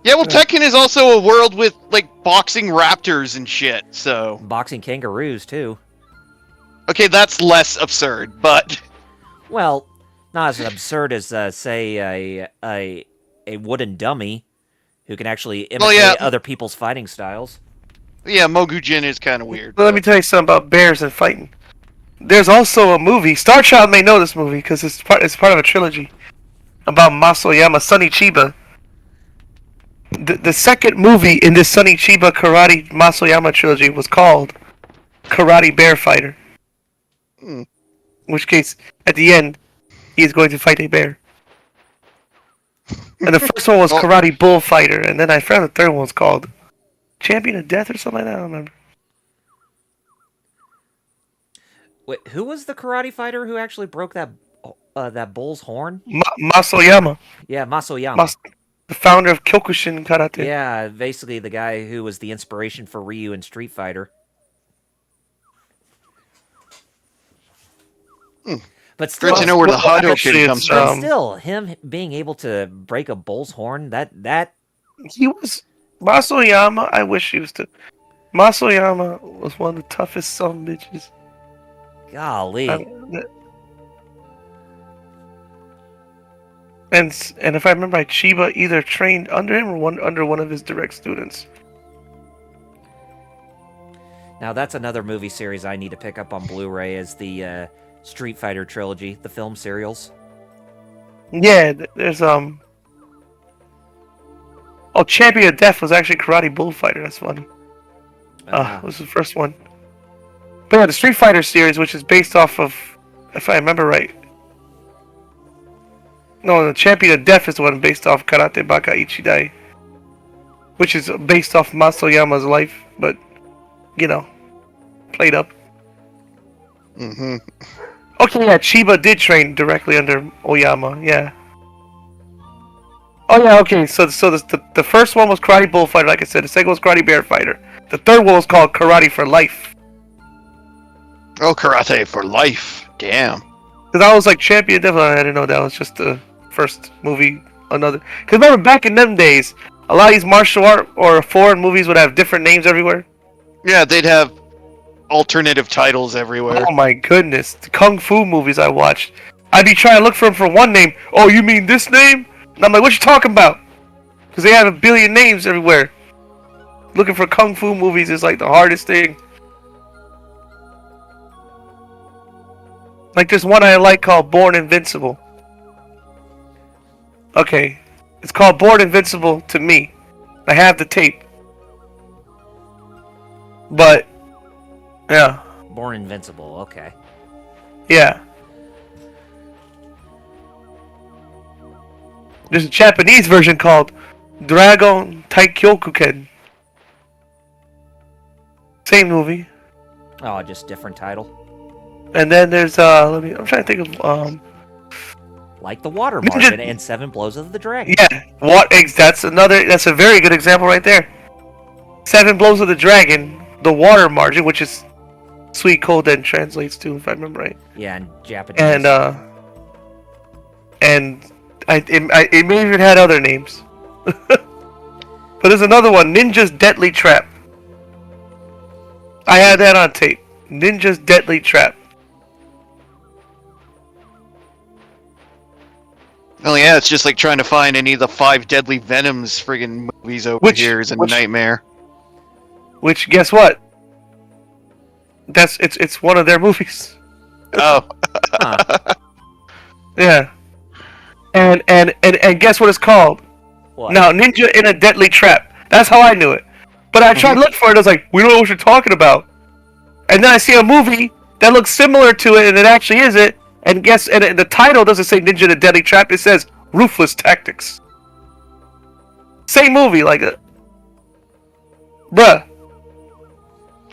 Yeah, well, Tekken is also a world with like boxing raptors and shit. So Boxing kangaroos, too. okay, that's less absurd, but Well, not as absurd as, say, a wooden dummy who can actually imitate other people's fighting styles. yeah, Mogujin is kind of weird. But let me tell you something about bears and fighting. There's also a movie. Star Child may know this movie because it's part of a trilogy about Masoyama Sonny Chiba. The second movie in this Sonny Chiba Karate Masoyama trilogy was called Karate Bear Fighter. Hmm. In which case, at the end, he is going to fight a bear. And the first one was Well- Karate Bullfighter, and then I forgot the third one was called. Champion of Death or something like that. I don't remember. Wait, who was the karate fighter who actually broke that bull's horn? Masoyama. Yeah, Masoyama. Mas- the founder of Kyokushin Karate. Yeah, basically the guy who was the inspiration for Ryu in Street Fighter. But still, Good to know where the Hado actually, kid comes it's, from. but still, him being able to break a bull's horn, that He was Masoyama. I wish he was to. Masoyama was one of the toughest son of bitches. golly. And if I remember right, Chiba either trained under him or under one of his direct students. Now that's another movie series I need to pick up on Blu-ray is the Street Fighter trilogy, the film serials. Yeah, there's Oh, Champion of Death was actually Karate Bullfighter. That's funny. It was the first one. But yeah, the Street Fighter series, which is based off of, if I remember right. No, the Champion of Death is the one based off Karate Baka Ichidai, which is based off Masoyama's life, but played up. Mm-hmm. Okay, yeah, Chiba did train directly under Oyama. Yeah. Oh yeah, okay. So the first one was Karate Bullfighter, like I said. The second was Karate Bear Fighter. The third one was called Karate for Life. Oh, Karate for Life. Damn. Because I was like Champion Devil, I didn't know that was just the first movie. Because remember, back in them days, a lot of these martial art or foreign movies would have different names everywhere. Yeah, they'd have alternative titles everywhere. Oh my goodness. The Kung Fu movies I watched. I'd be trying to look for them for one name. Oh, you mean this name? And I'm like, what you talking about? Because they have a billion names everywhere. Looking for Kung Fu movies is like the hardest thing. Like there's one I like called Born Invincible. Okay. It's called Born Invincible to me. I have the tape. But, yeah. Born Invincible, okay. Yeah. There's a Japanese version called Dragon Taikyokuken. Same movie. Oh, just different title. And then there's I'm trying to think of Like the Water Margin and Seven Blows of the Dragon. yeah, that's a very good example right there. Seven Blows of the Dragon, the Water Margin, which is Suikoden translates to, if I remember right. Yeah, in Japanese. And it may even had other names. But there's another one, Ninja's Deadly Trap. I had that on tape. Ninja's Deadly Trap. Oh yeah, it's just like trying to find any of the 5 Deadly Venoms friggin' movies over here is a nightmare. Which, guess what? It's one of their movies. Oh. Huh. Yeah. And guess what it's called? What? Now, Ninja in a Deadly Trap. That's how I knew it. But I tried to look for it. I was like, we don't know what you're talking about. And then I see a movie that looks similar to it, and it actually is it. And the title doesn't say Ninja in a Deadly Trap. It says Ruthless Tactics. Same movie, like it. Bruh.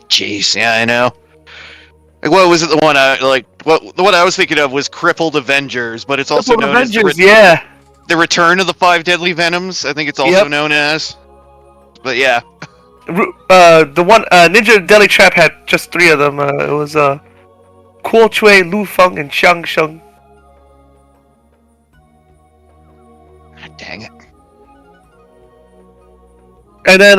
Jeez, yeah, I know. Like, what was it? The one the one I was thinking of was Crippled Avengers, but it's also known as the Return of the 5 Deadly Venoms. I think it's also known as. But yeah. The one Ninja Deadly Trap had just 3 of them. It was Kuo Chui, Lu Feng, and Xiang Sheng. Dang it. And then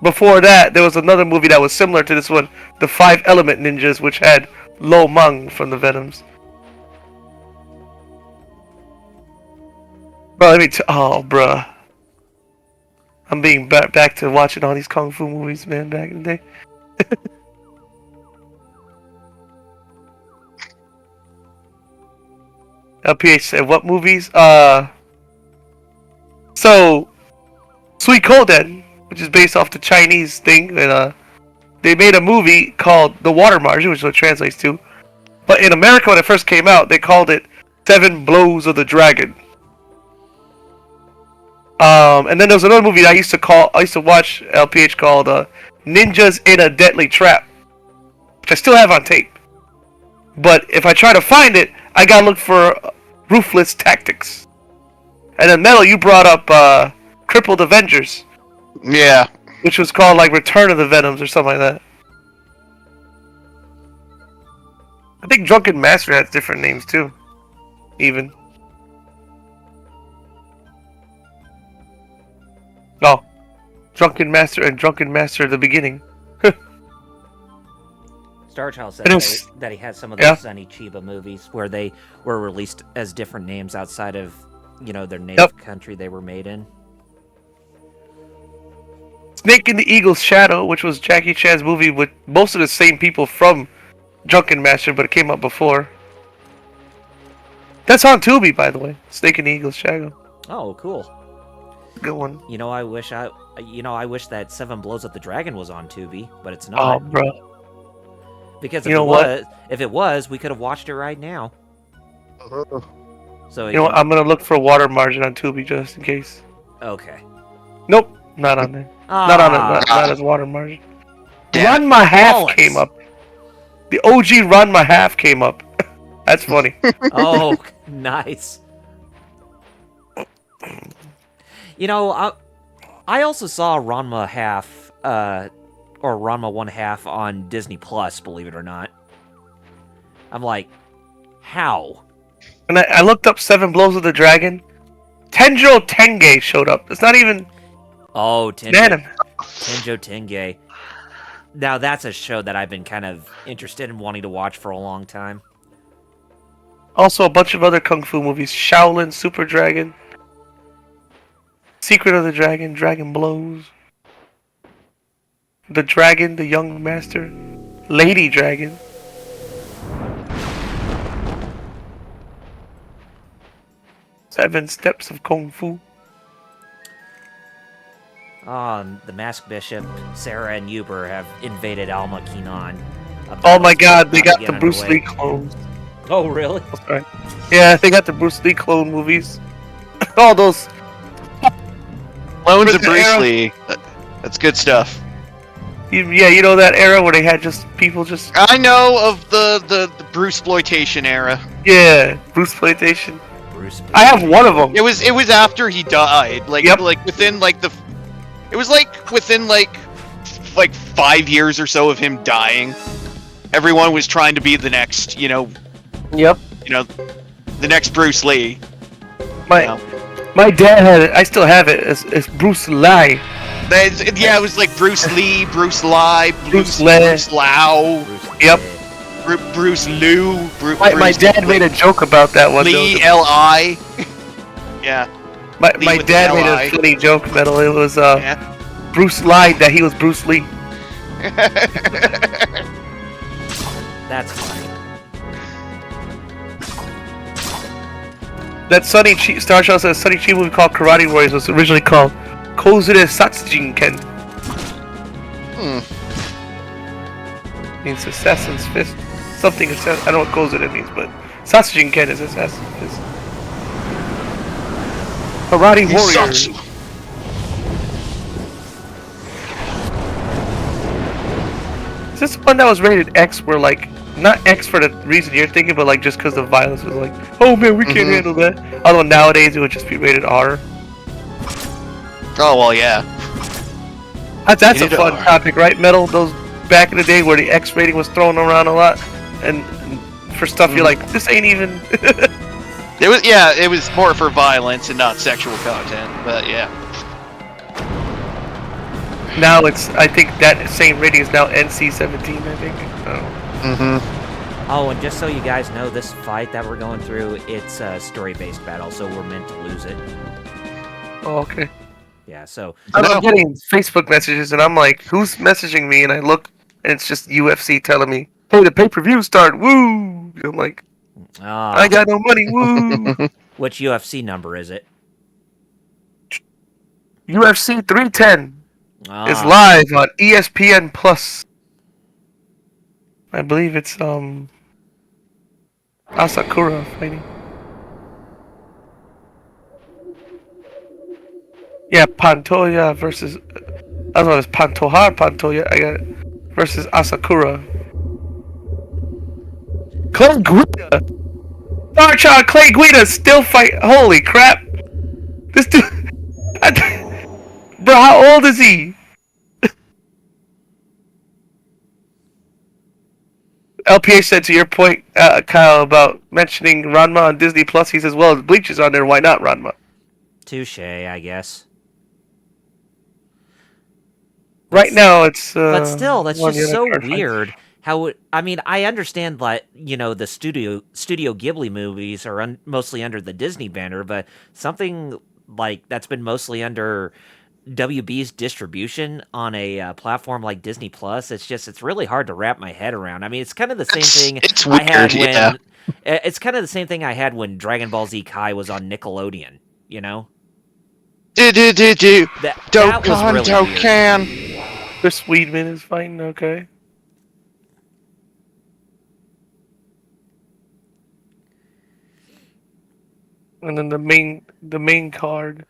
before that, there was another movie that was similar to this one, The 5 Element Ninjas, which had Lo Meng from the Venoms. Bro, bruh. I'm being back to watching all these Kung Fu movies, man, back in the day. LPH said, what movies? So, Suikoden, which is based off the Chinese thing, and they made a movie called The Water Margin, which is what it translates to. But in America, when it first came out, they called it 7 Blows of the Dragon. And then there was another movie that I used to watch LPH called Ninjas in a Deadly Trap, which I still have on tape. But if I try to find it, I gotta look for Ruthless Tactics. And then Metal, you brought up Crippled Avengers, Yeah. which was called like Return of the Venoms or something like that. I think Drunken Master has different names too, even. Oh, Drunken Master and Drunken Master at the beginning. Starchild said that he had some of those Sunny Chiba movies where they were released as different names outside of, their native country they were made in. Snake in the Eagle's Shadow, which was Jackie Chan's movie with most of the same people from Drunken Master, but it came out before. That's on Tubi, by the way. Snake in the Eagle's Shadow. Oh, cool. Good one. I wish that Seven Blows at the Dragon was on Tubi, but it's not. Oh, bro. Because if it was, we could have watched it right now. So what? I'm gonna look for Water Margin on Tubi just in case. Okay. Nope, not on there. Not as Water Margin. Run My Half came up. The OG Run My Half came up. That's funny. Oh, nice. I also saw Ranma Half, or Ranma 1/2 on Disney Plus, believe it or not. I'm like, how? And I looked up Seven Blows of the Dragon. Tenjo Tenge showed up. It's not even... Oh, Tenjo Tenge. Now that's a show that I've been kind of interested in wanting to watch for a long time. Also a bunch of other kung fu movies. Shaolin, Super Dragon, Secret of the Dragon, Dragon Blows, The Dragon, The Young Master, Lady Dragon. Seven Steps of Kung Fu. The Masked Bishop, Sarah, and Uber have invaded Alma Kinan. Oh my god, they got the Bruce Lee clones. Oh, really? Oh, sorry. Yeah, they got the Bruce Lee clone movies. All those Clones of Bruce Lee. That's good stuff. Yeah, you know that era where they had just people just... I know of the Bruce-ploitation era. Yeah, Bruce-ploitation. I have one of them. It was after he died. Within 5 years or so of him dying. Everyone was trying to be the next, Yep. The next Bruce Lee. My dad had it. I still have it. It's Bruce Lee. It was like Bruce Lee, Bruce Lie, Bruce Lau. Yep. Bruce Liu. My dad made a joke about that one. Lee L.I. Yeah. My dad made a funny joke, Metal. It was Bruce lied that he was Bruce Lee. That's funny. That Star Child says Sunny Chi movie called Karate Warriors was originally called Kozure Satsujinken. Means Assassin's Fist. Something, I don't know what Kozure means, but Satsujinken is Assassin's Fist. Karate Warriors. Is this one that was rated X where, like, not X for the reason you're thinking, but, like, just because the violence was like, oh man, we can't handle that. Although nowadays it would just be rated R. Oh, well, yeah. That's a fun topic, right, Metal? Those back in the day where the X rating was thrown around a lot, and for stuff you're like, this ain't even... It was more for violence and not sexual content, but yeah. Now I think that same rating is now NC-17, I think. Oh, and just so you guys know, this fight that we're going through, it's a story-based battle, so we're meant to lose it. Oh, okay. Yeah, so... I'm getting Facebook messages, and I'm like, who's messaging me? And I look, and it's just UFC telling me, hey, the pay-per-view start, woo! I'm like, I got no money, woo! Which UFC number is it? UFC 310 is live on ESPN Plus. I believe it's Asakura fighting. Yeah, Pantoja versus. I don't know if it's Pantoja or Pantoja. I got it. Versus Asakura. Clay Guida! Star Child Clay Guida still fight. Holy crap! This dude. Bro, how old is he? LPH said to your point, Kyle, about mentioning Ranma on Disney Plus. He says, well, if Bleach is on there, why not Ranma? Touche, I guess. Right now, it's. But still, that's one of the just other so card fights. weird. I mean, I understand that the Studio Ghibli movies are mostly under the Disney banner, but something like that's been mostly under WB's distribution on a platform like Disney Plus. It's really hard to wrap my head around. I mean, it's kind of the same thing It's I had weird, yeah. when it's kind of the same thing I had when Dragon Ball Z Kai was on Nickelodeon. You know, Do. that was really weird. Dokkan. Chris Weedman is fighting, okay. And then the main card.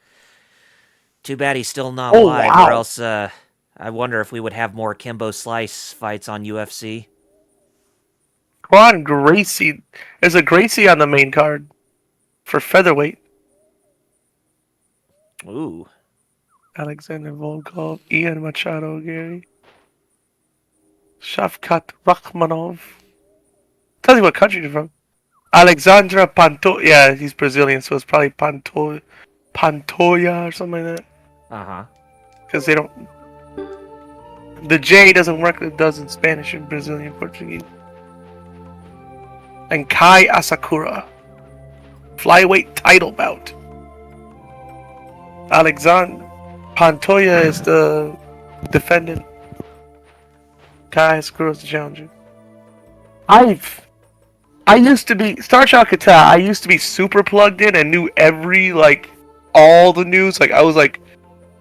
Too bad he's still not Oh, live, wow. or else I wonder if we would have more Kimbo Slice fights on UFC. Quan Gracie. There's a Gracie on the main card for featherweight. Ooh. Alexander Volkov, Ian Machado, Gary. Shavkat Rakhmanov. Tells you what country you're from. Alexandra Panto. Yeah, he's Brazilian, so it's probably Pantoja or something like that. Uh-huh. Because they don't. The J doesn't work like it does in Spanish and Brazilian Portuguese. And Kai Asakura. Flyweight title bout. Alexander Pantoja is the defendant. Kai Asakura is the challenger. I used to be Star Child Kata. I used to be super plugged in and knew every all the news. Like I was like,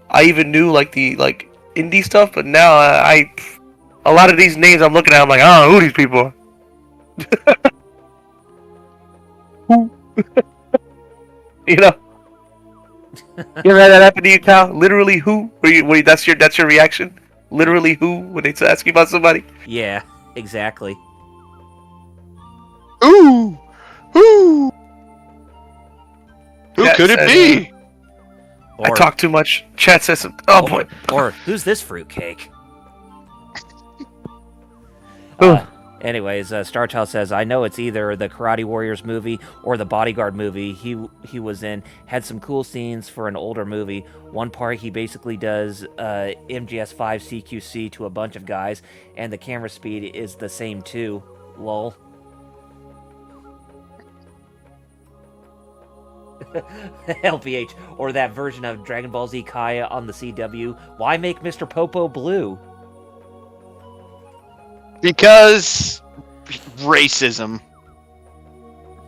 I even knew the indie stuff. But now a lot of these names I'm looking at, I'm like, I don't know who these people are. Who? You know? You ever had that happen to you, Cal? Literally who? That's your reaction? Literally who when they ask you about somebody? Yeah, exactly. Ooh. Who Yeah, could it be? I talk too much. Chat says some. Oh boy. Or who's this fruitcake? Ooh. Anyways, Star Child says, I know it's either the Karate Warriors movie or the Bodyguard movie he was in. Had some cool scenes for an older movie. One part he basically does MGS5 CQC to a bunch of guys, and the camera speed is the same too. Lol. LPH, or that version of Dragon Ball Z Kaya on the CW. Why make Mr. Popo blue? Because racism.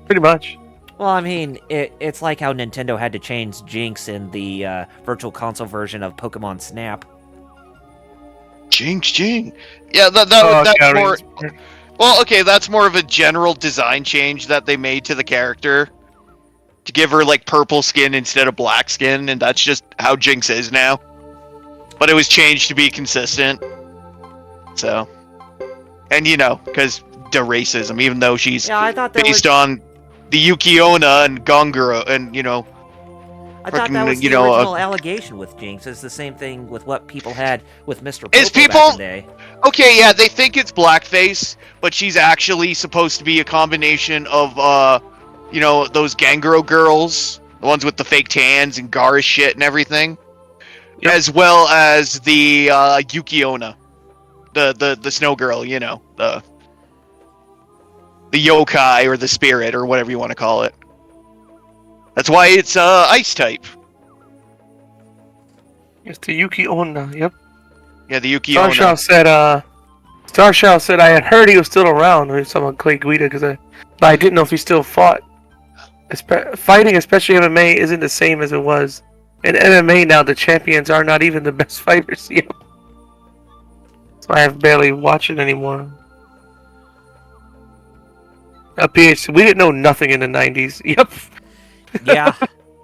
Pretty much. Well, I mean, it's like how Nintendo had to change Jinx in the Virtual Console version of Pokemon Snap. Jinx. Yeah, that's more. Well, okay, that's more of a general design change that they made to the character to give her purple skin instead of black skin, and that's just how Jinx is now. But it was changed to be consistent. So, and because the racism, even though she's Yeah, I thought that based on the Yukiona and Gonguro, and I thought that was the original allegation with Jinx. It's the same thing with what people had with Mr. Popo Is people- back in the day. Okay, yeah, they think it's blackface, but she's actually supposed to be a combination of, those Ganguro girls, the ones with the fake tans and Gara shit and everything, Yep. as well as the Yukiona, the snow girl, the yokai or the spirit or whatever you want to call it. That's why it's ice type. It's the Yuki Onna, yep. Yeah, the Yukiona. Starshaw said I had heard he was still around. We were talking about Clay Guida, but I didn't know if he still fought. Fighting, especially MMA, isn't the same as it was. In MMA now, the champions are not even the best fighters. Yep. So I have barely watched it anymore. PH, we didn't know nothing in the 90s. Yep. Yeah,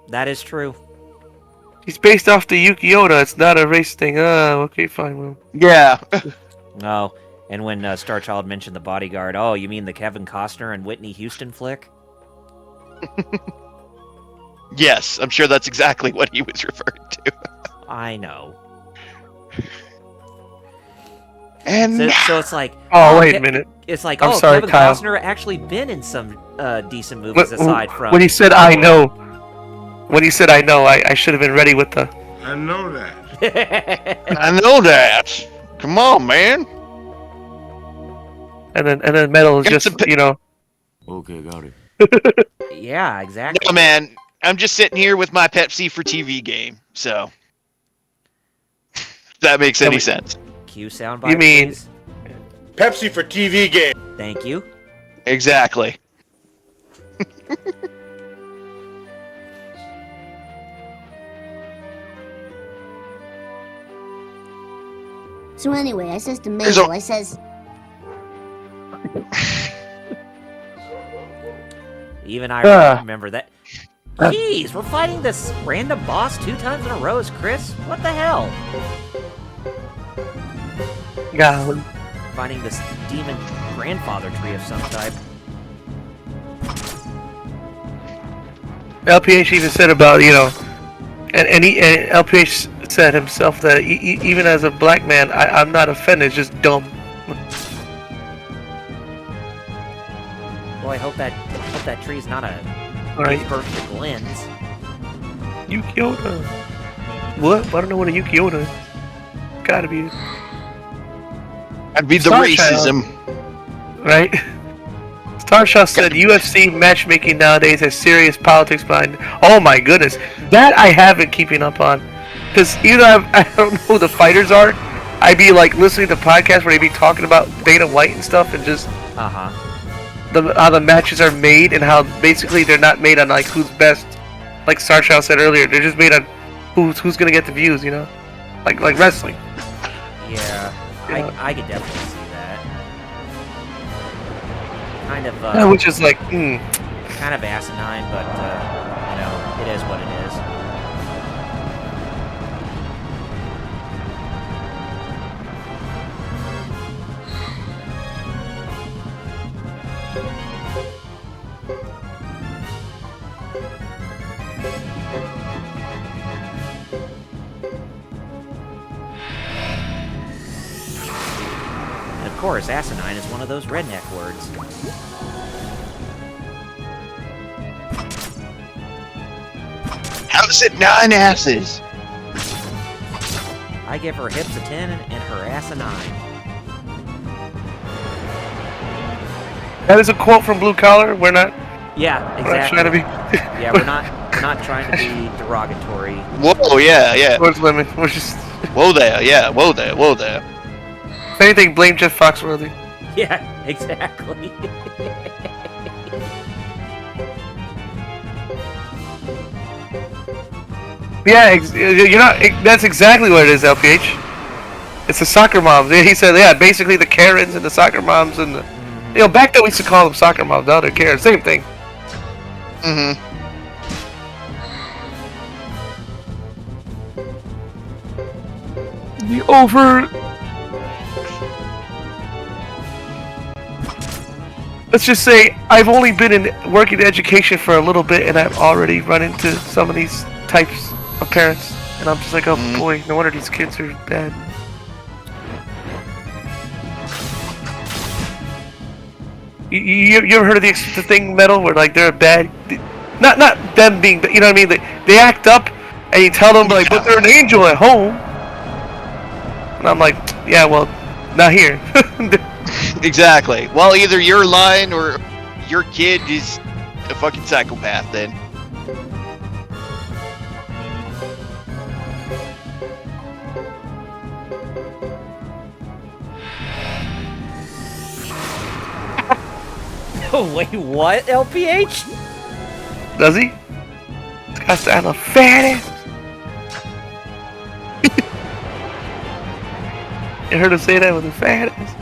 that is true. He's based off the Yuki Oda. It's not a race thing. Oh, okay, fine. Well, Yeah. No. And when Starchild mentioned the bodyguard, oh, you mean the Kevin Costner and Whitney Houston flick? Yes, I'm sure that's exactly what he was referring to. I know. And So it's like, oh, wait a minute. It's like, I'm oh, sorry, Kevin Kyle. Costner actually been in some decent movies aside from. When he said I know, I should have been ready with the. I know that. I know that. Come on, man. And then Metal is Got just, some pi- you know. Okay, got it. Yeah, exactly. No, man. I'm just sitting here with my Pepsi for TV game, so if that makes any sense. Cue soundbite. You mean- please. Pepsi for TV game. Thank you. Exactly. So anyway, I says to There's a- Mabel, I says, Even I Ah. remember that. Jeez, we're fighting this random boss 2 times in a row as Chris? What the hell? Golly. Finding this demon grandfather tree of some type. LPH even said about, you know, and LPH said himself that even as a black man, I'm not offended, it's just dumb. Boy, I hope that tree's not a Alright. perfect lens. Yuki Oda. What? I don't know what a Yuki Oda is. Gotta be. I'd be the Star racism. Right? Starshaw said UFC matchmaking nowadays has serious politics behind. Oh my goodness, that I haven't keeping up on, because either I don't know who the fighters are. I be like listening to podcasts where they be talking about Dana White and stuff, and just Uh-huh. how the matches are made and how basically they're not made on like who's best. Like Starshaw said earlier, they're just made on who's gonna get the views, you know, like wrestling. Yeah. Yeah. I could definitely see that. Kind of, Yeah, which is like, kind of asinine, but, you know, it is what it is. And of course, asinine is one of those redneck words. How's it 9 asses? I give her hips a 10 and her ass a 9. that is a quote from Blue Collar. We're not Yeah, trying to exactly. be Yeah, we're not trying to be derogatory. Whoa, yeah. towards women. We're just, Whoa there, yeah. Whoa there. if anything, blame Jeff Foxworthy. Yeah, exactly. Yeah, you're not. That's exactly what it is, LPH. It's the soccer moms. He said, yeah, basically the Karens and the soccer moms and the, you know, back then we used to call them soccer moms. Now they're Karens. Same thing. Mm-hmm. The over. Let's just say I've only been in working education for a little bit, and I've already run into some of these types of parents, and I'm just like, oh boy, no wonder these kids are bad. You ever heard of the thing, Metal, where like they're bad? Not them being, you know what I mean? They act up, and you tell them like, but they're an angel at home. And I'm like, yeah, well, not here. Exactly. Well, either you're lying or your kid is a fucking psychopath then. Wait, what, LPH? Does he? This guy's got a fat ass. You heard him say that with a fat ass?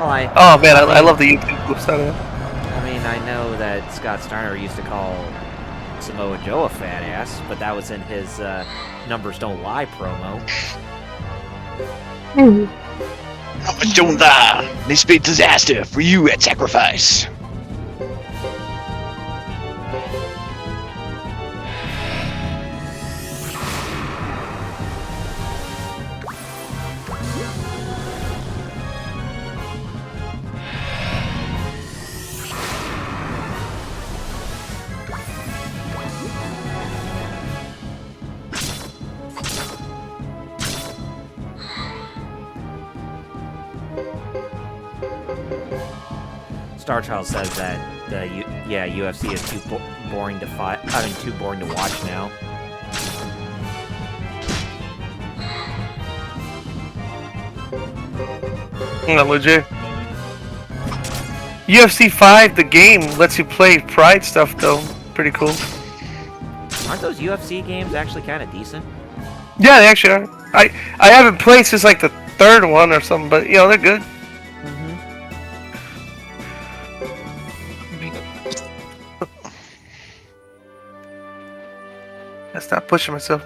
Well, Oh man, I love the YouTube clips out of that. I mean, I know that Scott Steiner used to call Samoa Joe a fat ass, but that was in his Numbers Don't Lie promo. Don't die. This be disaster for you at Sacrifice. Starchild says that UFC is too boring to fight. I mean, too boring to watch now. Legit. UFC 5, the game, lets you play Pride stuff though. Pretty cool. Aren't those UFC games actually kind of decent? Yeah, they actually are. I haven't played since like the third one or something, but you know they're good. I stop pushing myself.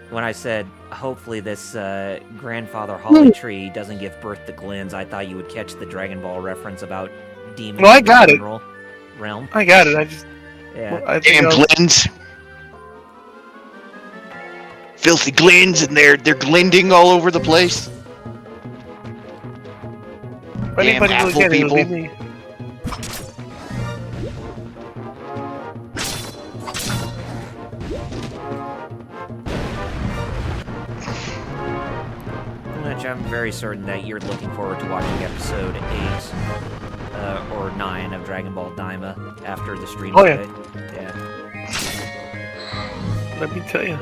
When I said, hopefully this grandfather Holly tree doesn't give birth to Glins, I thought you would catch the Dragon Ball reference about demons. No, I got it. Realm. I got it. I just. Yeah. I think Damn I was- glens. Filthy glens, and they're glending all over the place. if anybody Damn will get it, it'll be people. me. Which I'm very certain that you're looking forward to watching episode 8 or 9 of Dragon Ball Daima after the stream Oh, yeah. today. Yeah. Let me tell you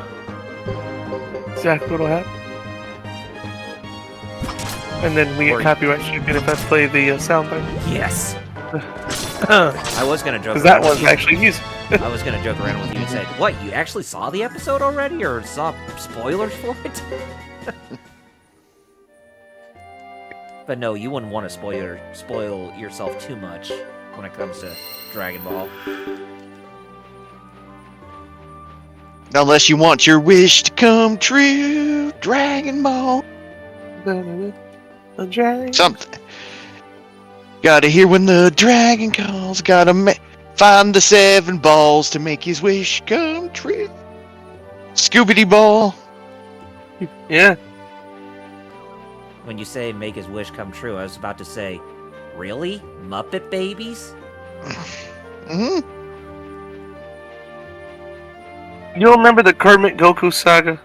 exactly what'll happen. And then we Or- get copyright stricken if I play the soundbite. Yes. Because I was gonna joke. that around with one's you. actually music. I was gonna joke around with you and say, "What? You actually saw the episode already, or saw spoilers for it?" But no, you wouldn't want to spoil yourself too much when it comes to Dragon Ball. Unless you want your wish to come true, Dragon Ball. Something. Gotta hear when the dragon calls. Gotta find the 7 balls to make his wish come true. Scooby Ball. Yeah. When you say make his wish come true, I was about to say, really? Muppet babies? Hmm. You remember the Kermit Goku saga?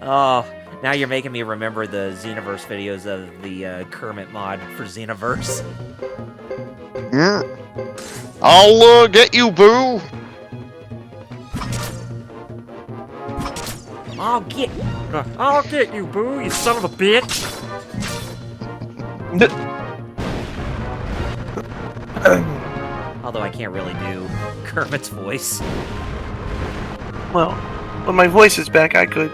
Oh, now you're making me remember the Xenoverse videos of the Kermit mod for Xenoverse. Yeah. I'll get you, boo. I'll get you, boo, you son of a bitch. Although I can't really do Kermit's voice. Well, when my voice is back, I could.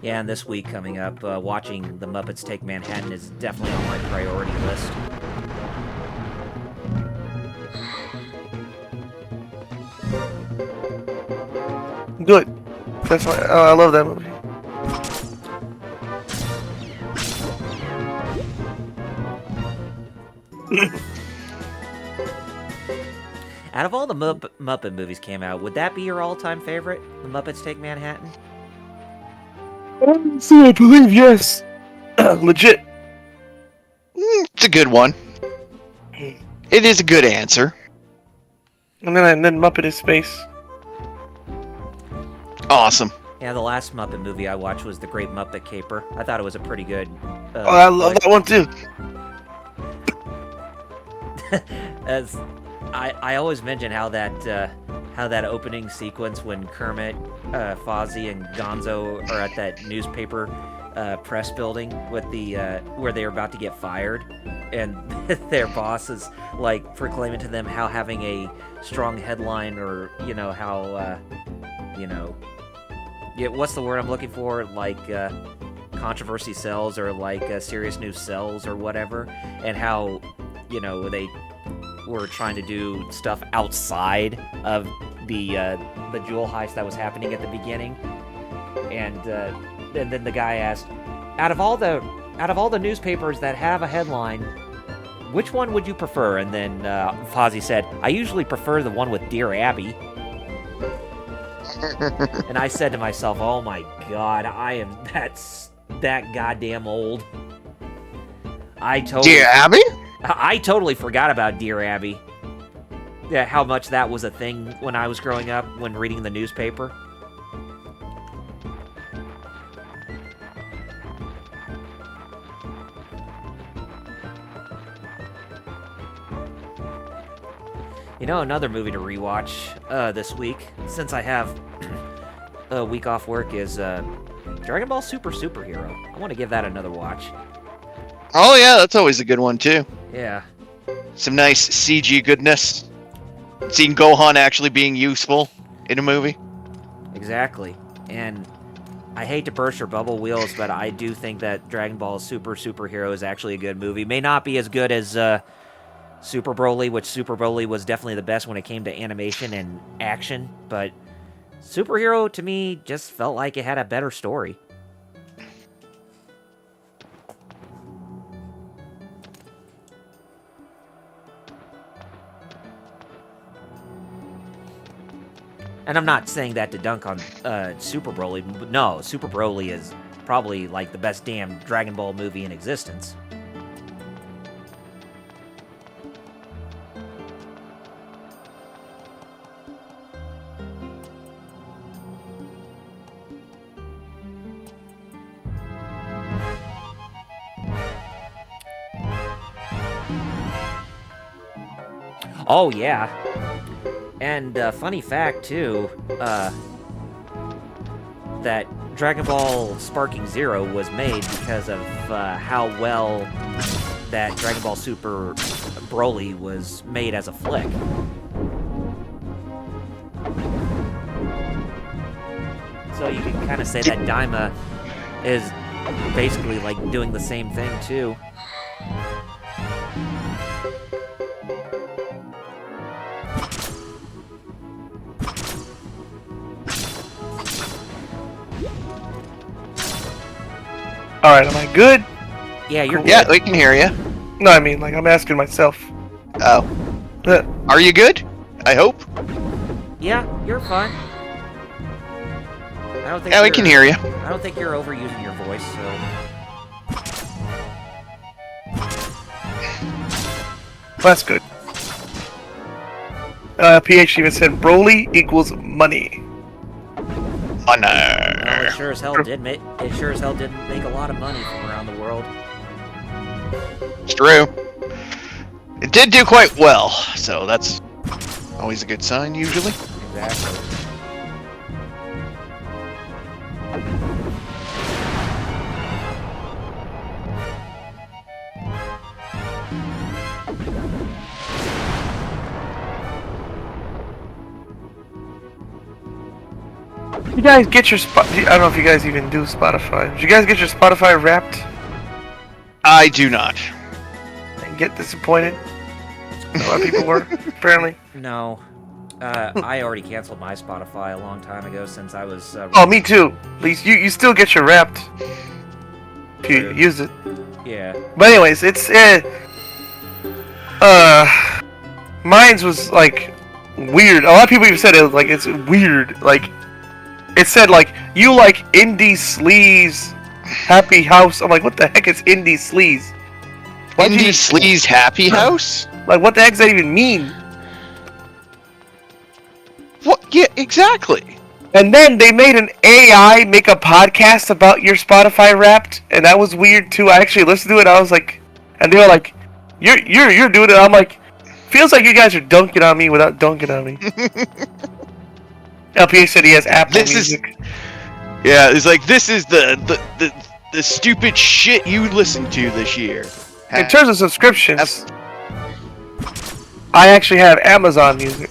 Yeah, and this week coming up, watching The Muppets Take Manhattan is definitely on my priority list. Good. That's why I love that movie. Out of all the Muppet movies came out, would that be your all-time favorite? The Muppets Take Manhattan? I believe yes. Legit. It's a good one. It is a good answer. And then Muppet is space. Awesome. Yeah, the last Muppet movie I watched was The Great Muppet Caper. I thought it was a pretty good. Oh, I love that one too. As I always mention how that opening sequence when Kermit, Fozzie, and Gonzo are at that newspaper press building with the where they're about to get fired, and their boss is like proclaiming to them how having a strong headline, or how what's the word I'm looking for, like controversy sells, or like serious news sells, or whatever, and how they were trying to do stuff outside of the jewel heist that was happening at the beginning, and then the guy asked, out of all the newspapers that have a headline, which one would you prefer? And then Fozzie said, I usually prefer the one with Dear Abby. And I said to myself, oh my god, I am that goddamn old. Dear Abby? I totally forgot about Dear Abby. Yeah, how much that was a thing when I was growing up, when reading the newspaper. Another movie to rewatch this week, since I have a week off work, is Dragon Ball Super Superhero. I want to give that another watch. Oh yeah, that's always a good one too. Yeah. Some nice CG goodness. Seeing Gohan actually being useful in a movie. Exactly. And I hate to burst your bubble wheels, but I do think that Dragon Ball Superhero is actually a good movie. May not be as good as Super Broly, which Super Broly was definitely the best when it came to animation and action, but Superhero, to me, just felt like it had a better story. And I'm not saying that to dunk on Super Broly. But no, Super Broly is probably like the best damn Dragon Ball movie in existence. Oh, yeah. And funny fact, too, that Dragon Ball Sparking Zero was made because of how well that Dragon Ball Super Broly was made as a flick. So you can kind of say that Daima is basically like doing the same thing, too. Alright, am I good? Yeah, you're good. Yeah, we can hear you. No, I mean, like, I'm asking myself. Oh. Are you good? I hope. Yeah, you're fine. I don't think Yeah, we can hear you. I don't think you're overusing your voice, so... That's good. PH even said Broly equals money. Oh no. Well, it sure as hell didn't make a lot of money from around the world. It's true. It did do quite well, so that's always a good sign, usually. Exactly. You guys get your I don't know if you guys even do Spotify. Did you guys get your Spotify Wrapped I do not. and get disappointed? A lot of people were, apparently. No. I already canceled my Spotify a long time ago since I was... Oh, me too. At least you still get your Wrapped. If you use it. Yeah. But anyways, it's mine's was like weird. A lot of people even said it was like it's weird. Like it said like you like indie sleaze happy house. I'm like, what the heck is indie sleaze? Indie Sleaze Happy House? Like, what the heck does that even mean? What? Yeah, exactly. And then they made an AI make a podcast about your Spotify Wrapped, and that was weird too. I actually listened to it. I was like, and they were like, "You're doing it." I'm like, feels like you guys are dunking on me without dunking on me. LPA said he has Apple Music. Yeah, it's like this is the stupid shit you listened to this year. In terms of subscriptions, I actually have Amazon Music.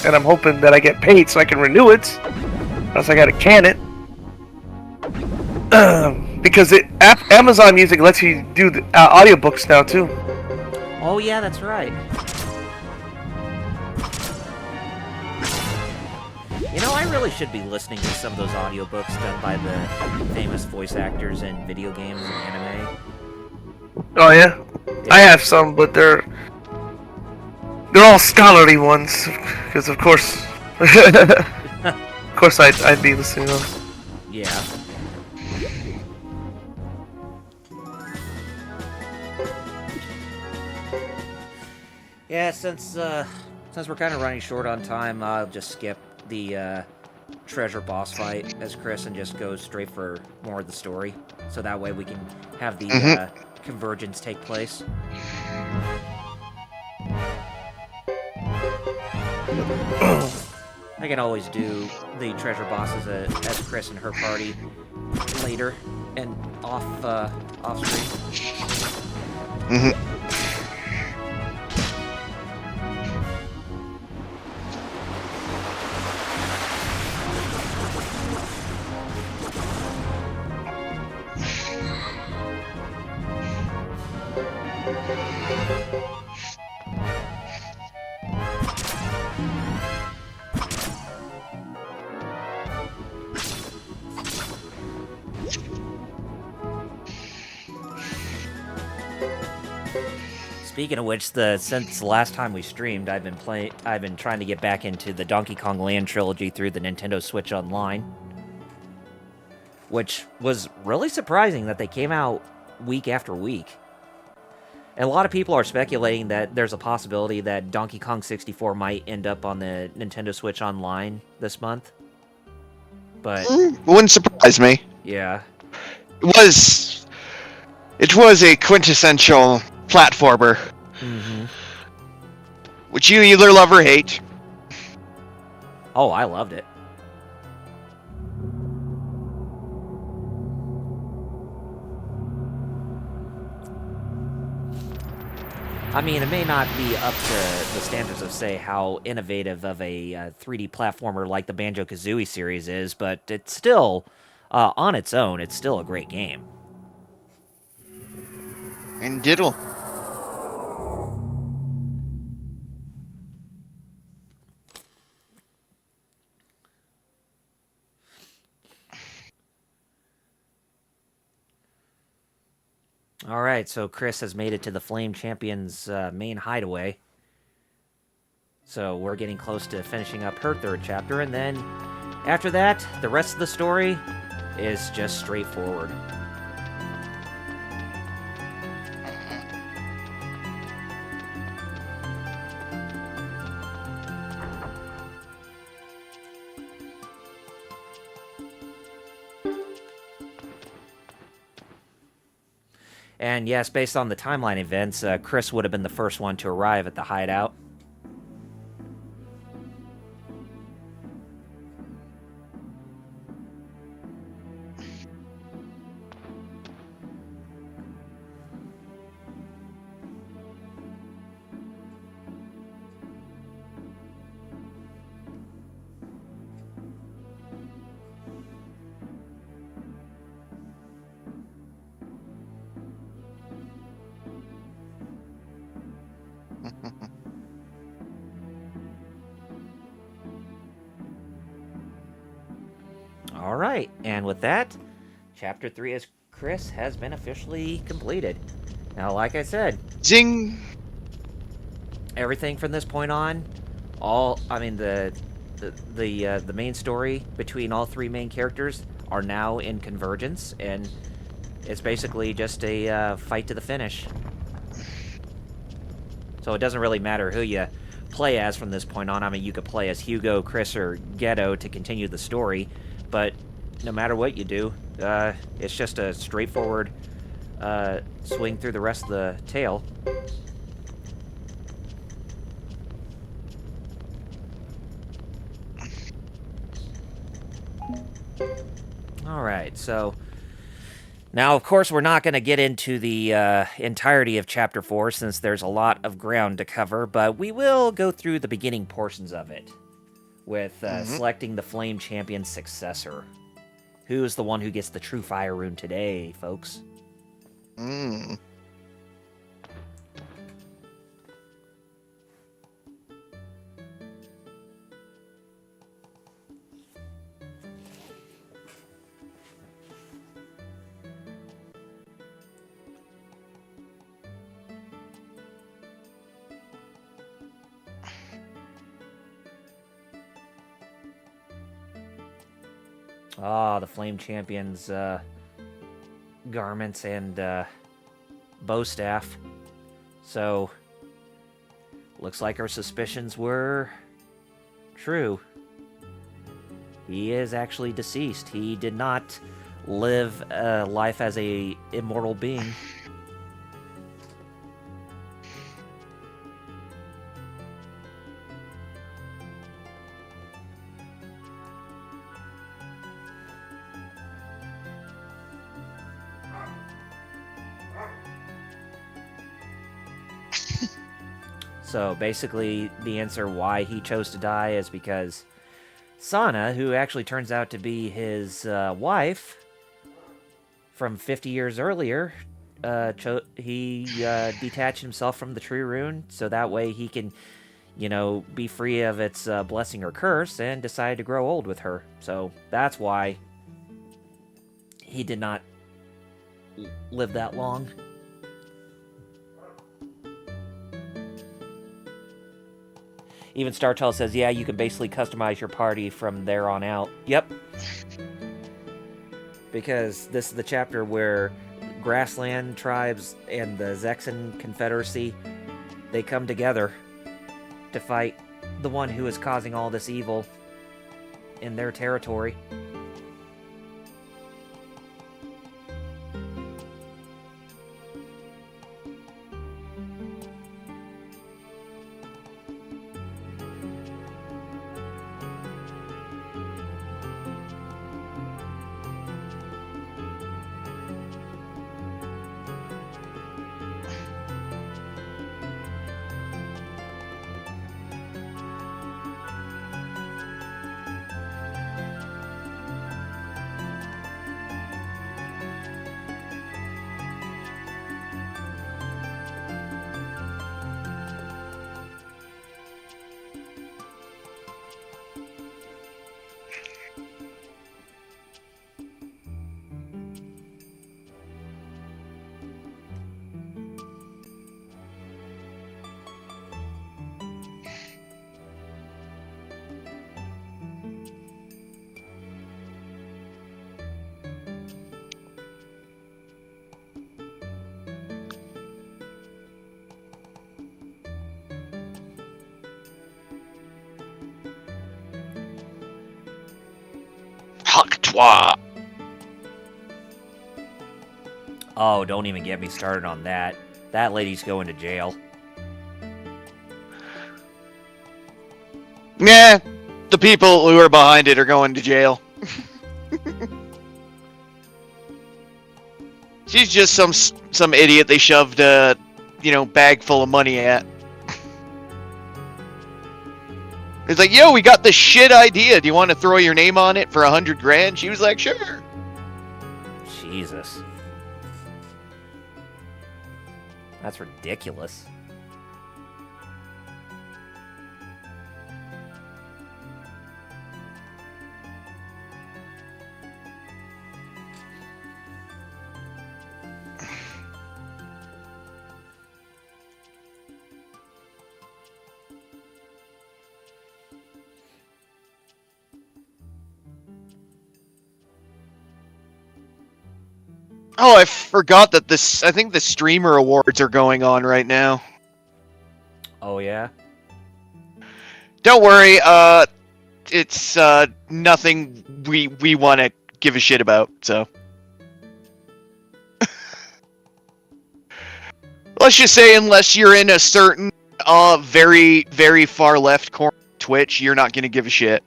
And I'm hoping that I get paid so I can renew it. Else I gotta can it. Because Amazon Music lets you do the, audiobooks now too. Oh yeah, that's right. You know, I really should be listening to some of those audiobooks done by the famous voice actors in video games and anime. Oh yeah? I have some, but they're all scholarly ones, because of course, I'd be listening to those. Yeah. Yeah, since we're kind of running short on time, I'll just skip the treasure boss fight as Chris and just go straight for more of the story, so that way we can have the convergence take place. I can always do the treasure bosses as Chris and her party later and off screen. Speaking of which, since the last time we streamed, I've been trying to get back into the Donkey Kong Land trilogy through the Nintendo Switch Online, which was really surprising that they came out week after week. And a lot of people are speculating that there's a possibility that Donkey Kong 64 might end up on the Nintendo Switch Online this month. But wouldn't surprise me. Yeah, it was a quintessential platformer, which you either love or hate. Oh, I loved it. I mean, it may not be up to the standards of, say, how innovative of a 3D platformer like the Banjo-Kazooie series is, but it's still, on its own, it's still a great game. And diddle. Alright, so Chris has made it to the Flame Champion's main hideaway. So we're getting close to finishing up her third chapter, and then after that, the rest of the story is just straightforward. And yes, based on the timeline events, Chris would have been the first one to arrive at the hideout. Alright, and with that, Chapter 3 as Chris has been officially completed. Now, like I said, Zing! Everything from this point on, the main story between all three main characters are now in convergence, and It's basically just a fight to the finish. So it doesn't really matter who you play as from this point on. I mean, you could play as Hugo, Chris, or Ghetto to continue the story, but no matter what you do, it's just a straightforward swing through the rest of the tale. Alright, so now, of course, we're not going to get into the entirety of Chapter 4 since there's a lot of ground to cover, but we will go through the beginning portions of it with selecting the Flame Champion's successor. Who's the one who gets the True Fire Rune today, folks? Ah, the Flame Champion's garments and bow staff. So, looks like our suspicions were true. He is actually deceased. He did not live a life as a immortal being. So basically, the answer why he chose to die is because Sana, who actually turns out to be his wife from 50 years earlier, he detached himself from the tree rune so that way he can, be free of its blessing or curse, and decided to grow old with her. So that's why he did not live that long. Even StarTel says, yeah, you can basically customize your party from there on out. Yep. Because this is the chapter where Grassland tribes and the Zexan Confederacy, they come together to fight the one who is causing all this evil in their territory. Haktua. Oh, don't even get me started on that. That lady's going to jail. Yeah, the people who are behind it are going to jail. She's just some idiot they shoved a, bag full of money at. It's like, yo, we got this shit idea. Do you want to throw your name on it for $100,000? She was like, sure. Jesus. That's ridiculous. Oh, I forgot that this. I think the streamer awards are going on right now. Oh yeah. Don't worry. It's nothing we want to give a shit about. So let's just say, unless you're in a certain very very far left corner of Twitch, you're not gonna give a shit.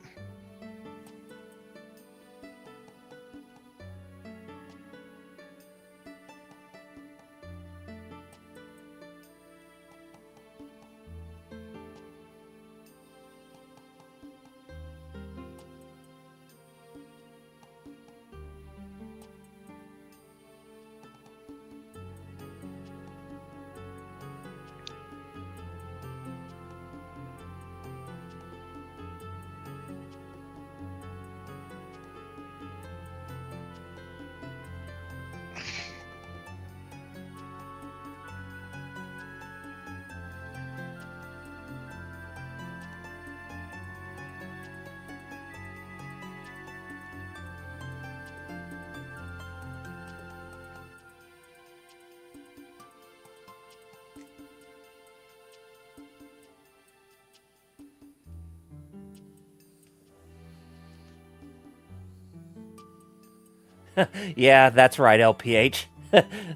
Yeah, that's right, LPH.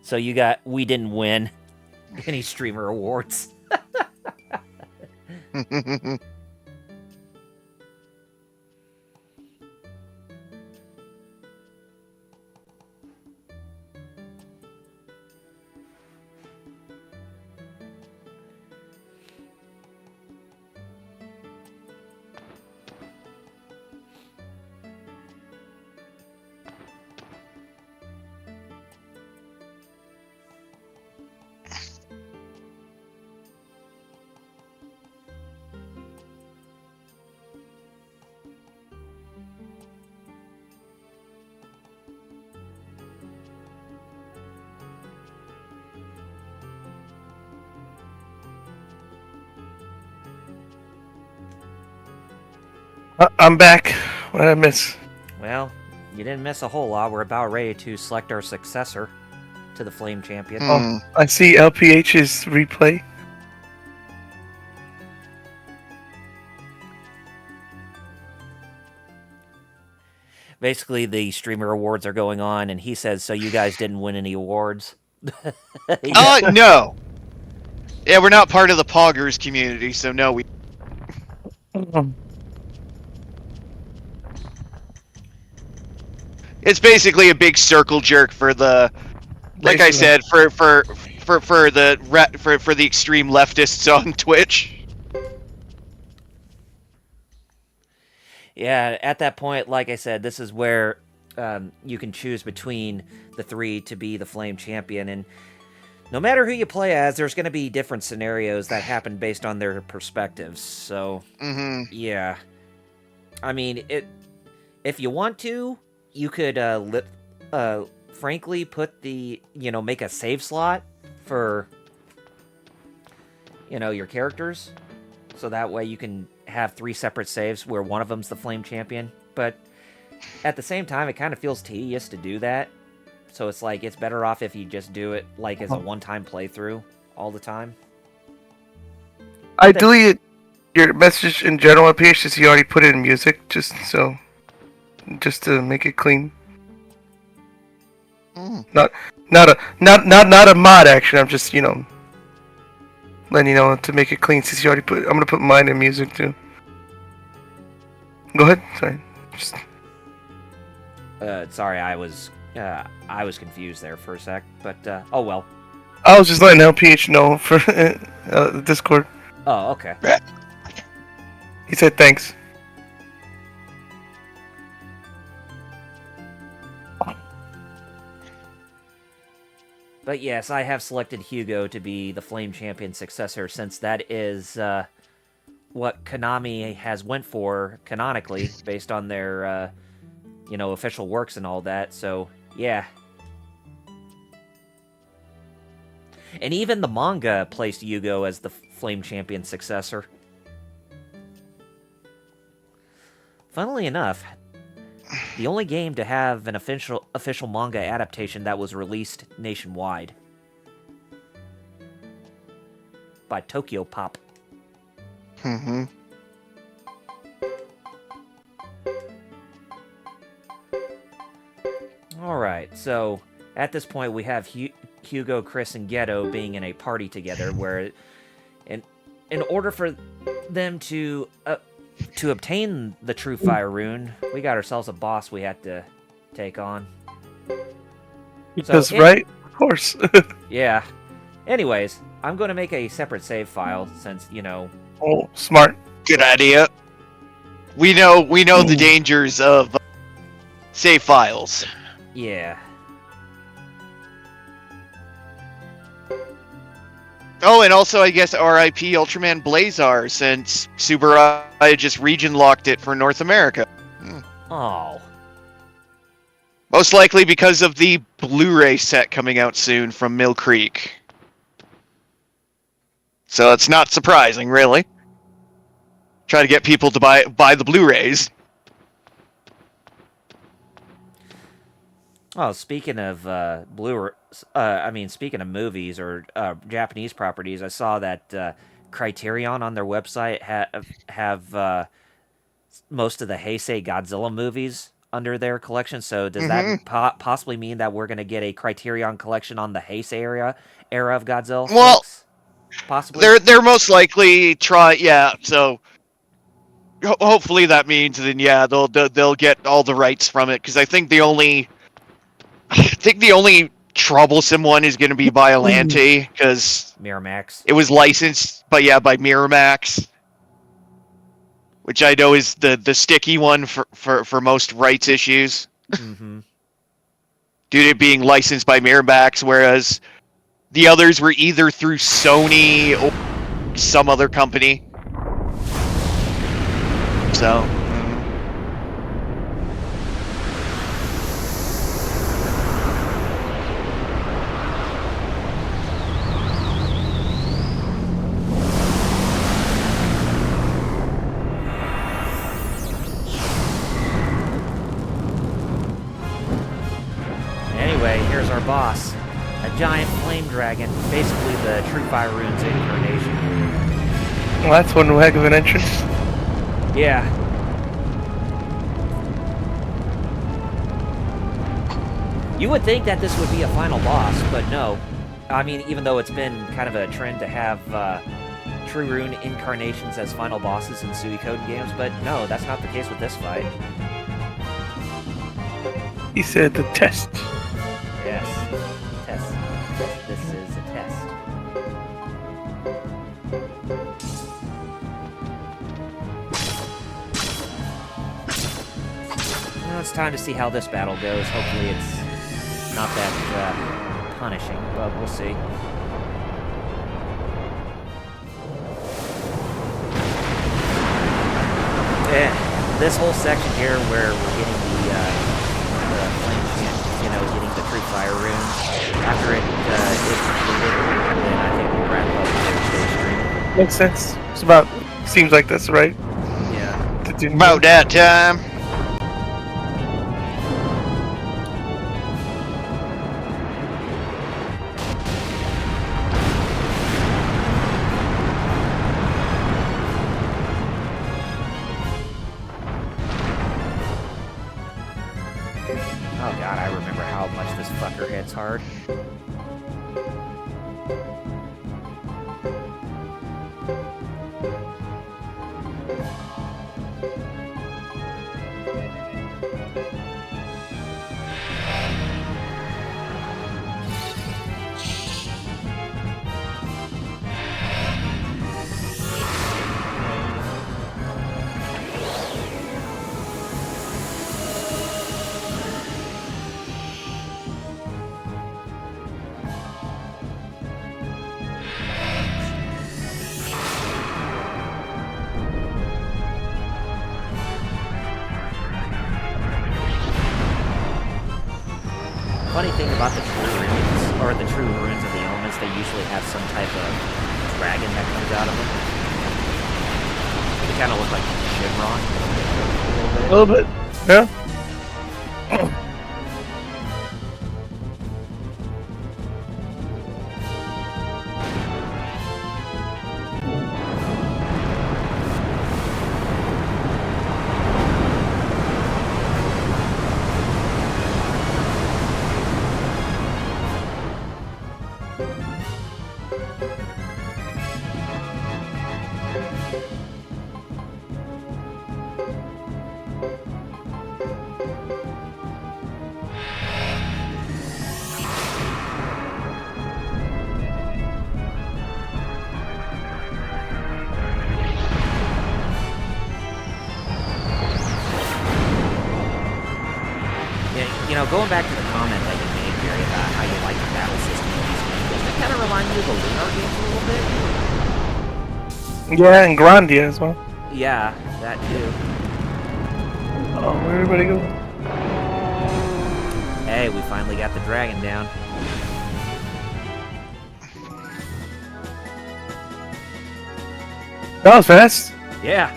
So we didn't win any streamer awards. I'm back. What did I miss? Well, you didn't miss a whole lot. We're about ready to select our successor to the Flame Champion. Oh, I see LPH's replay. Basically, the streamer awards are going on, and he says, so you guys didn't win any awards? Yeah. No. Yeah, we're not part of the Poggers community, so no, we. It's basically a big circle jerk for the, like I said, for the extreme leftists on Twitch. Yeah, at that point, like I said, this is where you can choose between the three to be the Flame Champion, and no matter who you play as, there's going to be different scenarios that happen based on their perspectives. So, yeah, I mean, if you want to, you could, frankly, put make a save slot for, your characters, so that way you can have 3 separate saves where one of them's the Flame Champion. But at the same time, it kind of feels tedious to do that. So it's like, it's better off if you just do it like as a one-time playthrough all the time. I deleted your message in general up here since you already put it in music, just to make it clean. Not a mod action. I'm just letting you know to make it clean since you already put. I'm gonna put mine in music too. Go ahead. Sorry. Sorry, I was confused there for a sec, but oh well. I was just letting LPH know for Discord. Oh, okay. He said thanks. But yes, I have selected Hugo to be the Flame Champion successor, since that is what Konami has went for canonically, based on their official works and all that. So yeah. And even the manga placed Yugo as the Flame Champion successor. Funnily enough, the only game to have an official manga adaptation that was released nationwide by Tokyo Pop. Mm-hmm. All right, so at this point we have Hugo, Chris, and Ghetto being in a party together, where in order for them to obtain the True Fire Rune, we got ourselves a boss we had to take on. Because, right? Of course. Yeah. Anyways, I'm going to make a separate save file since, you know... Oh, smart. Good idea. We know the dangers of save files. Yeah. Oh, and also, I guess, R.I.P. Ultraman Blazar, since Subaraya just region locked it for North America. Oh. Most likely because of the Blu-ray set coming out soon from Mill Creek. So it's not surprising, really. Try to get people to buy the Blu-rays. Oh, speaking of speaking of movies or Japanese properties, I saw that Criterion on their website have most of the Heisei Godzilla movies under their collection. So does that possibly mean that we're going to get a Criterion collection on the Heisei era of Godzilla? Well, folks? Possibly. They're most likely so. Hopefully that means then they'll get all the rights from it, because I think the only troublesome one is going to be Biollante, because Miramax. it was licensed, by Miramax, which I know is the sticky one for most rights issues. Mm-hmm. Due to it being licensed by Miramax, whereas the others were either through Sony or some other company. So. Anyway, here's our boss. A giant flame dragon, basically the True Fire Rune's incarnation. Well, that's one heck of an entrance. Yeah. You would think that this would be a final boss, but no. I mean, even though it's been kind of a trend to have True Rune incarnations as final bosses in Suikoden games, but no, that's not the case with this fight. He said the test. Yes. Test. This is a test. Well, it's time to see how this battle goes. Hopefully it's not that punishing, but we'll see. And this whole section here where we're getting the flame chant, getting the True Fire Rune, after it is completed, then I think we'll wrap up today's stream. Makes sense. Seems like that's right. Yeah. About that time. Oh god, I remember how much this fucker hits hard. Funny thing about the true runes, or the true runes of the elements, they usually have some type of dragon that comes out of them. They kind of look like Shinron. A little bit, yeah. Yeah, you know, going back to the comment that you made, Jerry, about how you like the battle system in these games, doesn't it kind of remind you of the Lunar games a little bit? Yeah, and Grandia as well. Yeah, that too. Oh, where everybody go? Hey, we finally got the dragon down. That was fast. Yeah.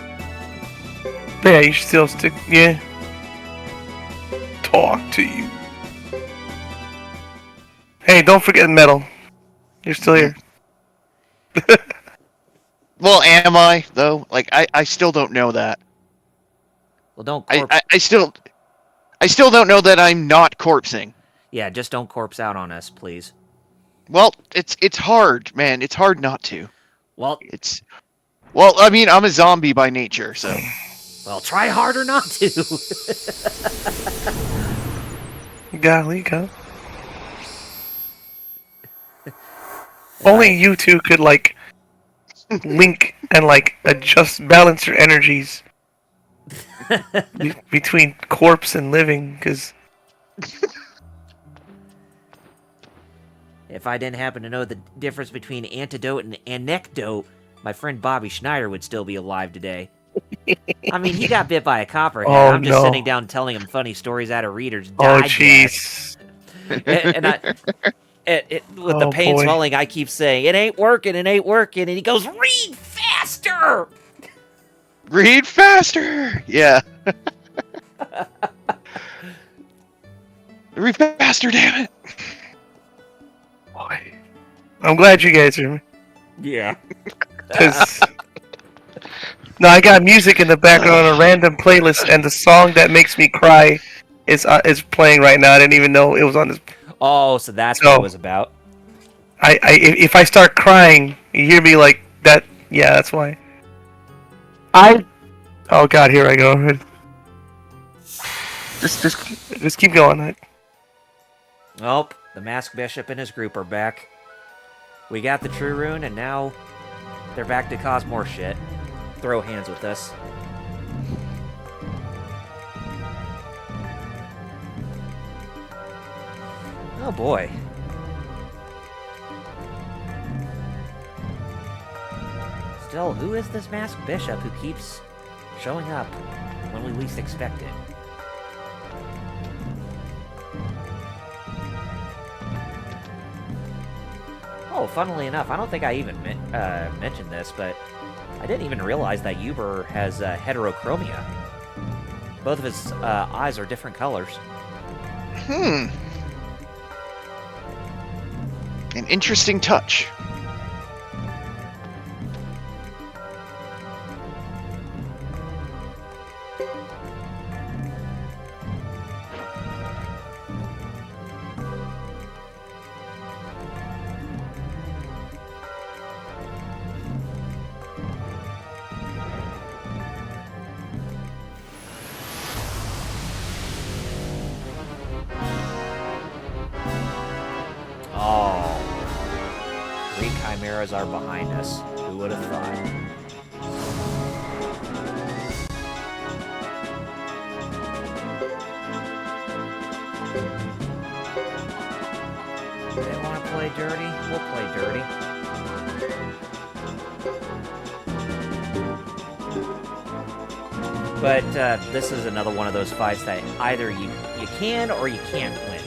Yeah, you should still stick. Yeah. Talk to you. Hey, don't forget metal. You're still here. Well, am I though? Like, I still don't know that. Well, don't corpse. I still don't know that I'm not corpsing. Yeah, just don't corpse out on us, please. Well, it's hard, man. It's hard not to. Well, Well, I mean, I'm a zombie by nature, so. well, try harder not to. Golly, go. Only you two could, like, link and, like, adjust, balance your energies between corpse and living, because... If I didn't happen to know the difference between antidote and anecdote, my friend Bobby Schneider would still be alive today. I mean, he got bit by a copperhead. Oh, I'm just no. sitting down telling him funny stories out of Reader's Oh, Digest. jeez. With the Oh, pain boy. swelling, I keep saying, it ain't working, and he goes, read faster! Read faster! Yeah. Read faster, damn it! Boy. I'm glad you guys hear me. Yeah. 'Cause... No, I got music in the background on a random playlist, and the song that makes me cry is playing right now. I didn't even know it was on this. Oh, so that's So- what it was about. If I start crying, you hear me like that. Yeah, that's why. Oh God, here I go. Just keep going. Oh, the Masked Bishop and his group are back. We got the True Rune, and now they're back to cause more shit. Throw hands with us. Oh boy. Still, who is this Masked Bishop who keeps showing up when we least expect it? Oh, funnily enough, I don't think I even mentioned this, but I didn't even realize that Uber has heterochromia. Both of his eyes are different colors. An interesting touch. Oh. 3 chimeras are behind us. Who would have thought? They want to play dirty? We'll play dirty. But this is another one of those fights that either you can or you can't win.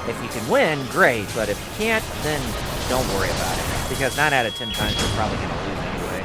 If you can win, great, but if you can't, then don't worry about it. Because 9 out of 10 times you're probably going to lose anyway.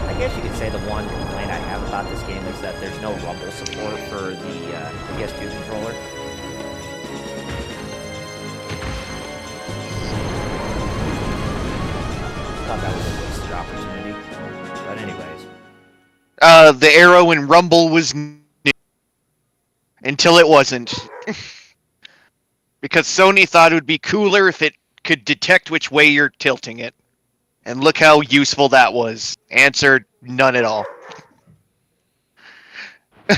I guess you could say the one complaint I have about this game is that there's no rumble support for the PS2 controller. Thought that was a wasted opportunity. But anyways. The arrow in Rumble was new until it wasn't. Because Sony thought it would be cooler if it could detect which way you're tilting it. And look how useful that was. Answer, none at all. I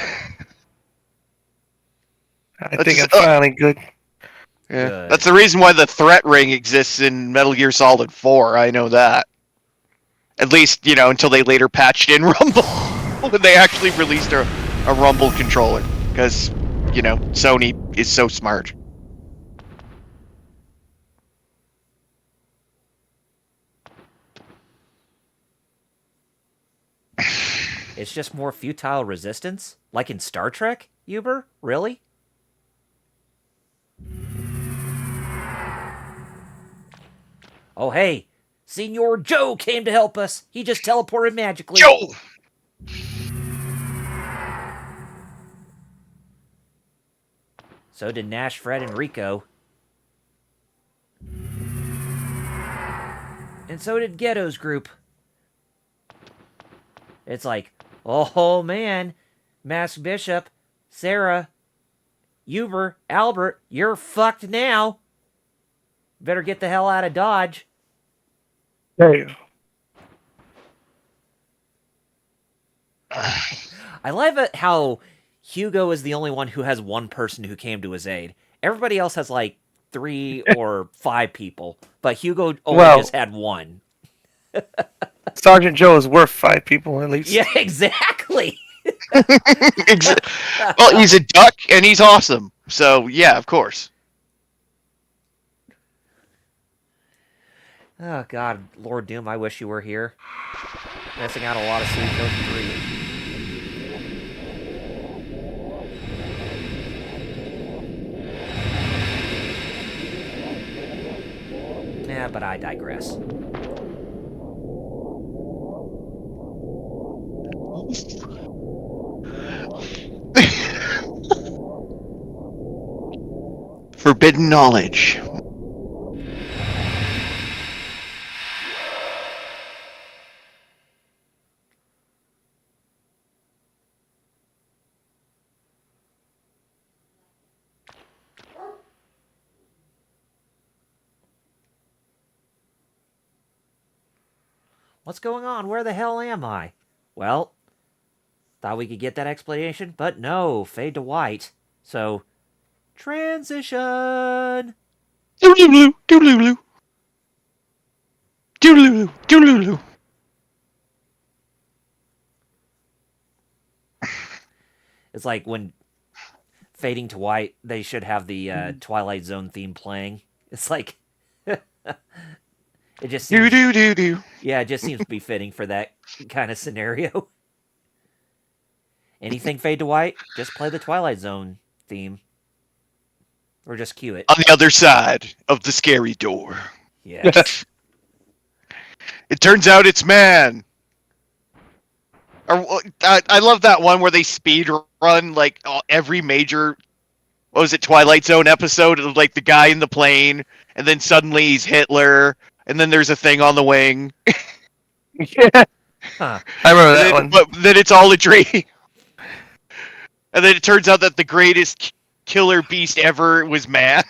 think I'm finally good. Yeah. Good. That's the reason why the threat ring exists in Metal Gear Solid 4, I know that. At least, until they later patched in Rumble. When they actually released a Rumble controller. Because, Sony is so smart. It's just more futile resistance? Like in Star Trek, Uber? Really? Oh, hey! Senor Joe came to help us! He just teleported magically. Joe! So did Nash, Fred, and Rico. And so did Ghetto's group. It's like, oh man, Mask Bishop, Sarah, Uber, Albert, you're fucked now. Better get the hell out of Dodge. Hey, I love it how Hugo is the only one who has one person who came to his aid. Everybody else has like 3 or 5 people, but Hugo only just had one. Sergeant Joe is worth 5 people at least. Yeah, exactly. Well, he's a duck and he's awesome. So, yeah, of course. Oh god, Lord Doom, I wish you were here. Missing out a lot of Suikoden 3. Yeah, but I digress. Forbidden knowledge. What's going on? Where the hell am I? Well, thought we could get that explanation, but no, fade to white. So, transition! Doodaloo, doodaloo. Doodaloo, doodaloo. It's like when fading to white, they should have the Twilight Zone theme playing. It's like... It just seems... Do. Yeah, it just seems to be fitting for that kind of scenario. Anything fade to white, just play the Twilight Zone theme. Or just cue it. On the other side of the scary door. Yes. It turns out it's man. I love that one where they speed run like every major, what was it, Twilight Zone episode of like the guy in the plane, and then suddenly he's Hitler, and then there's a thing on the wing. Yeah. Huh. I remember that one. But then it's all a dream. And then it turns out that the greatest killer beast ever was man.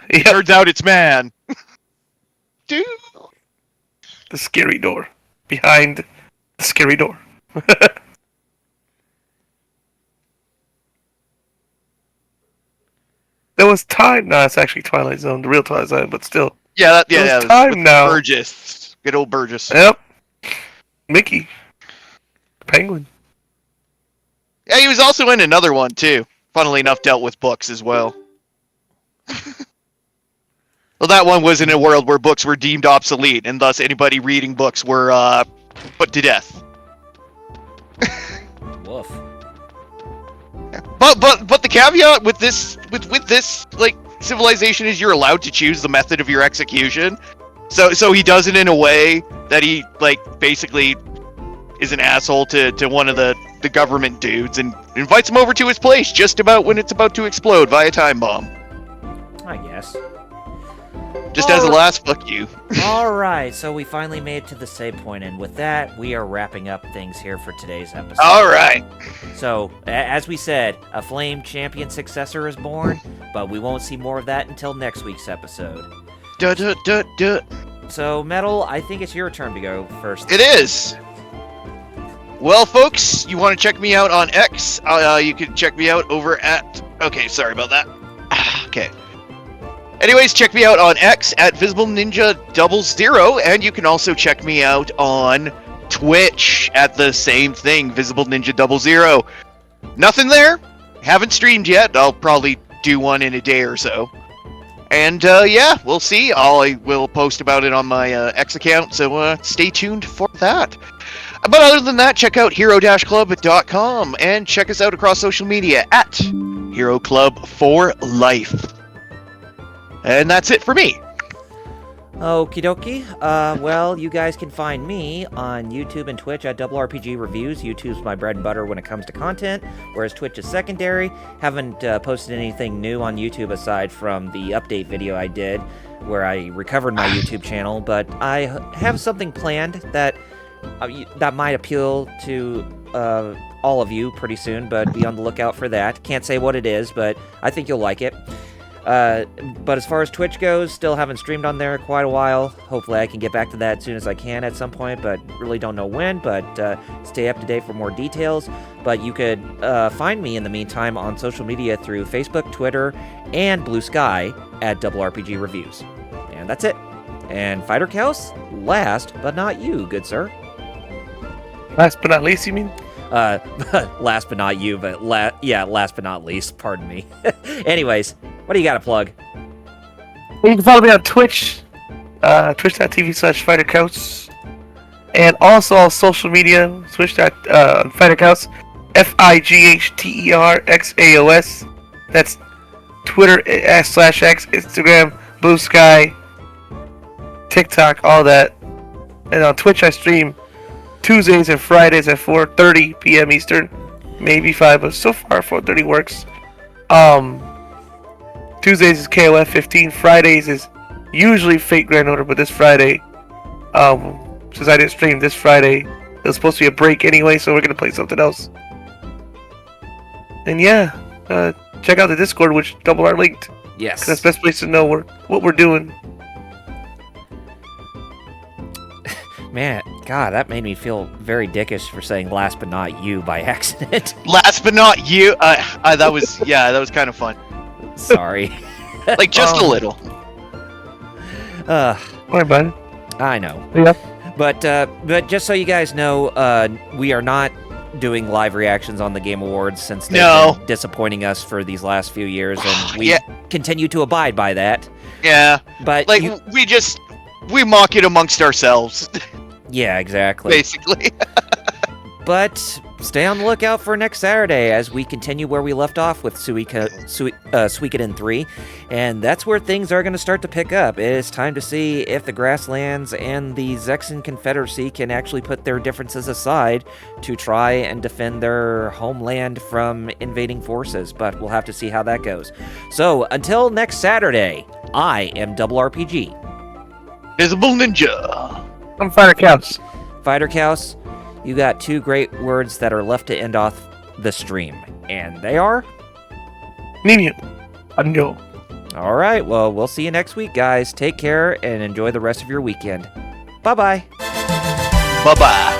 It Yep. turns out it's man. Dude. The scary door. Behind the scary door. There was time. No, it's actually Twilight Zone, the real Twilight Zone, but still. Yeah, There's yeah. time With now. Burgess. Good old Burgess. Yep. Mickey. Penguin. Yeah, he was also in another one, too. Funnily enough, dealt with books as well. Well, that one was in a world where books were deemed obsolete, and thus anybody reading books were put to death. Woof. But the caveat with this like civilization is you're allowed to choose the method of your execution. So he does it in a way that he like basically is an asshole to one of the government dudes and invites him over to his place just about when it's about to explode via time bomb. I guess. Just as a last fuck you. All right, so we finally made it to the save point, and with that, we are wrapping up things here for today's episode. All right. So, as we said, a Flame Champion successor is born, but we won't see more of that until next week's episode. Duh. So, Metal, I think it's your turn to go first. It is. Well, folks, you want to check me out on X? You can check me out over at... Okay, sorry about that. Okay. Anyways, check me out on X at VisibleNinja00, and you can also check me out on Twitch at the same thing, VisibleNinja00. Nothing there. Haven't streamed yet. I'll probably do one in a day or so. And yeah, we'll see. I will post about it on my X account, so stay tuned for that. But other than that, check out hero-club.com and check us out across social media at Hero Club for Life. And that's it for me. Okie dokie. Well, you guys can find me on YouTube and Twitch at Double RPG Reviews. YouTube's my bread and butter when it comes to content, whereas Twitch is secondary. Haven't posted anything new on YouTube aside from the update video I did, where I recovered my YouTube channel, but I have something planned that might appeal to all of you pretty soon, but be on the lookout for that. Can't say what it is, but I think you'll like it. But as far as Twitch goes, still haven't streamed on there quite a while. Hopefully I can get back to that as soon as I can at some point, but really don't know when, but stay up to date for more details. But you could find me in the meantime on social media through Facebook, Twitter, and Blue Sky at Double RPG Reviews. And that's it. And Fighter Chaos, last but not you, good sir. Last but not least, you mean? Last but not you, but last but not least, pardon me. Anyways, what do you got to plug? You can follow me on Twitch, twitch.tv/FighterCouch, and also on social media, Twitch.FighterCouch, FIGHTERXAOS. That's Twitter /X, Instagram, Blue Sky, TikTok, all that. And on Twitch, I stream Tuesdays and Fridays at 4:30 p.m. Eastern, maybe 5, but so far 4:30 works. Tuesdays is KOF 15. Fridays is usually Fate Grand Order, but this Friday, since I didn't stream this Friday, it was supposed to be a break anyway, so we're gonna play something else. And yeah, check out the Discord, which Double R linked. Yes. 'Cause that's the best place to know what we're doing. Man, God, that made me feel very dickish for saying last but not you by accident. Last but not you. That was kind of fun. Sorry. Like just a little. Alright, bud. I know. Yeah. But just so you guys know, we are not doing live reactions on the Game Awards since they've been disappointing us for these last few years, and we continue to abide by that. Yeah. But like we mock it amongst ourselves. Yeah, exactly. Basically. But stay on the lookout for next Saturday as we continue where we left off with Suikoden 3, and that's where things are going to start to pick up. It is time to see if the Grasslands and the Zexan Confederacy can actually put their differences aside to try and defend their homeland from invading forces, but we'll have to see how that goes. So, until next Saturday, I am Double RPG. Visible Ninja. I'm Fighter Couch. Fighter Chaos, you got two great words that are left to end off the stream, and they are? Niño. Anjo. All right, well, we'll see you next week, guys. Take care and enjoy the rest of your weekend. Bye-bye. Bye-bye.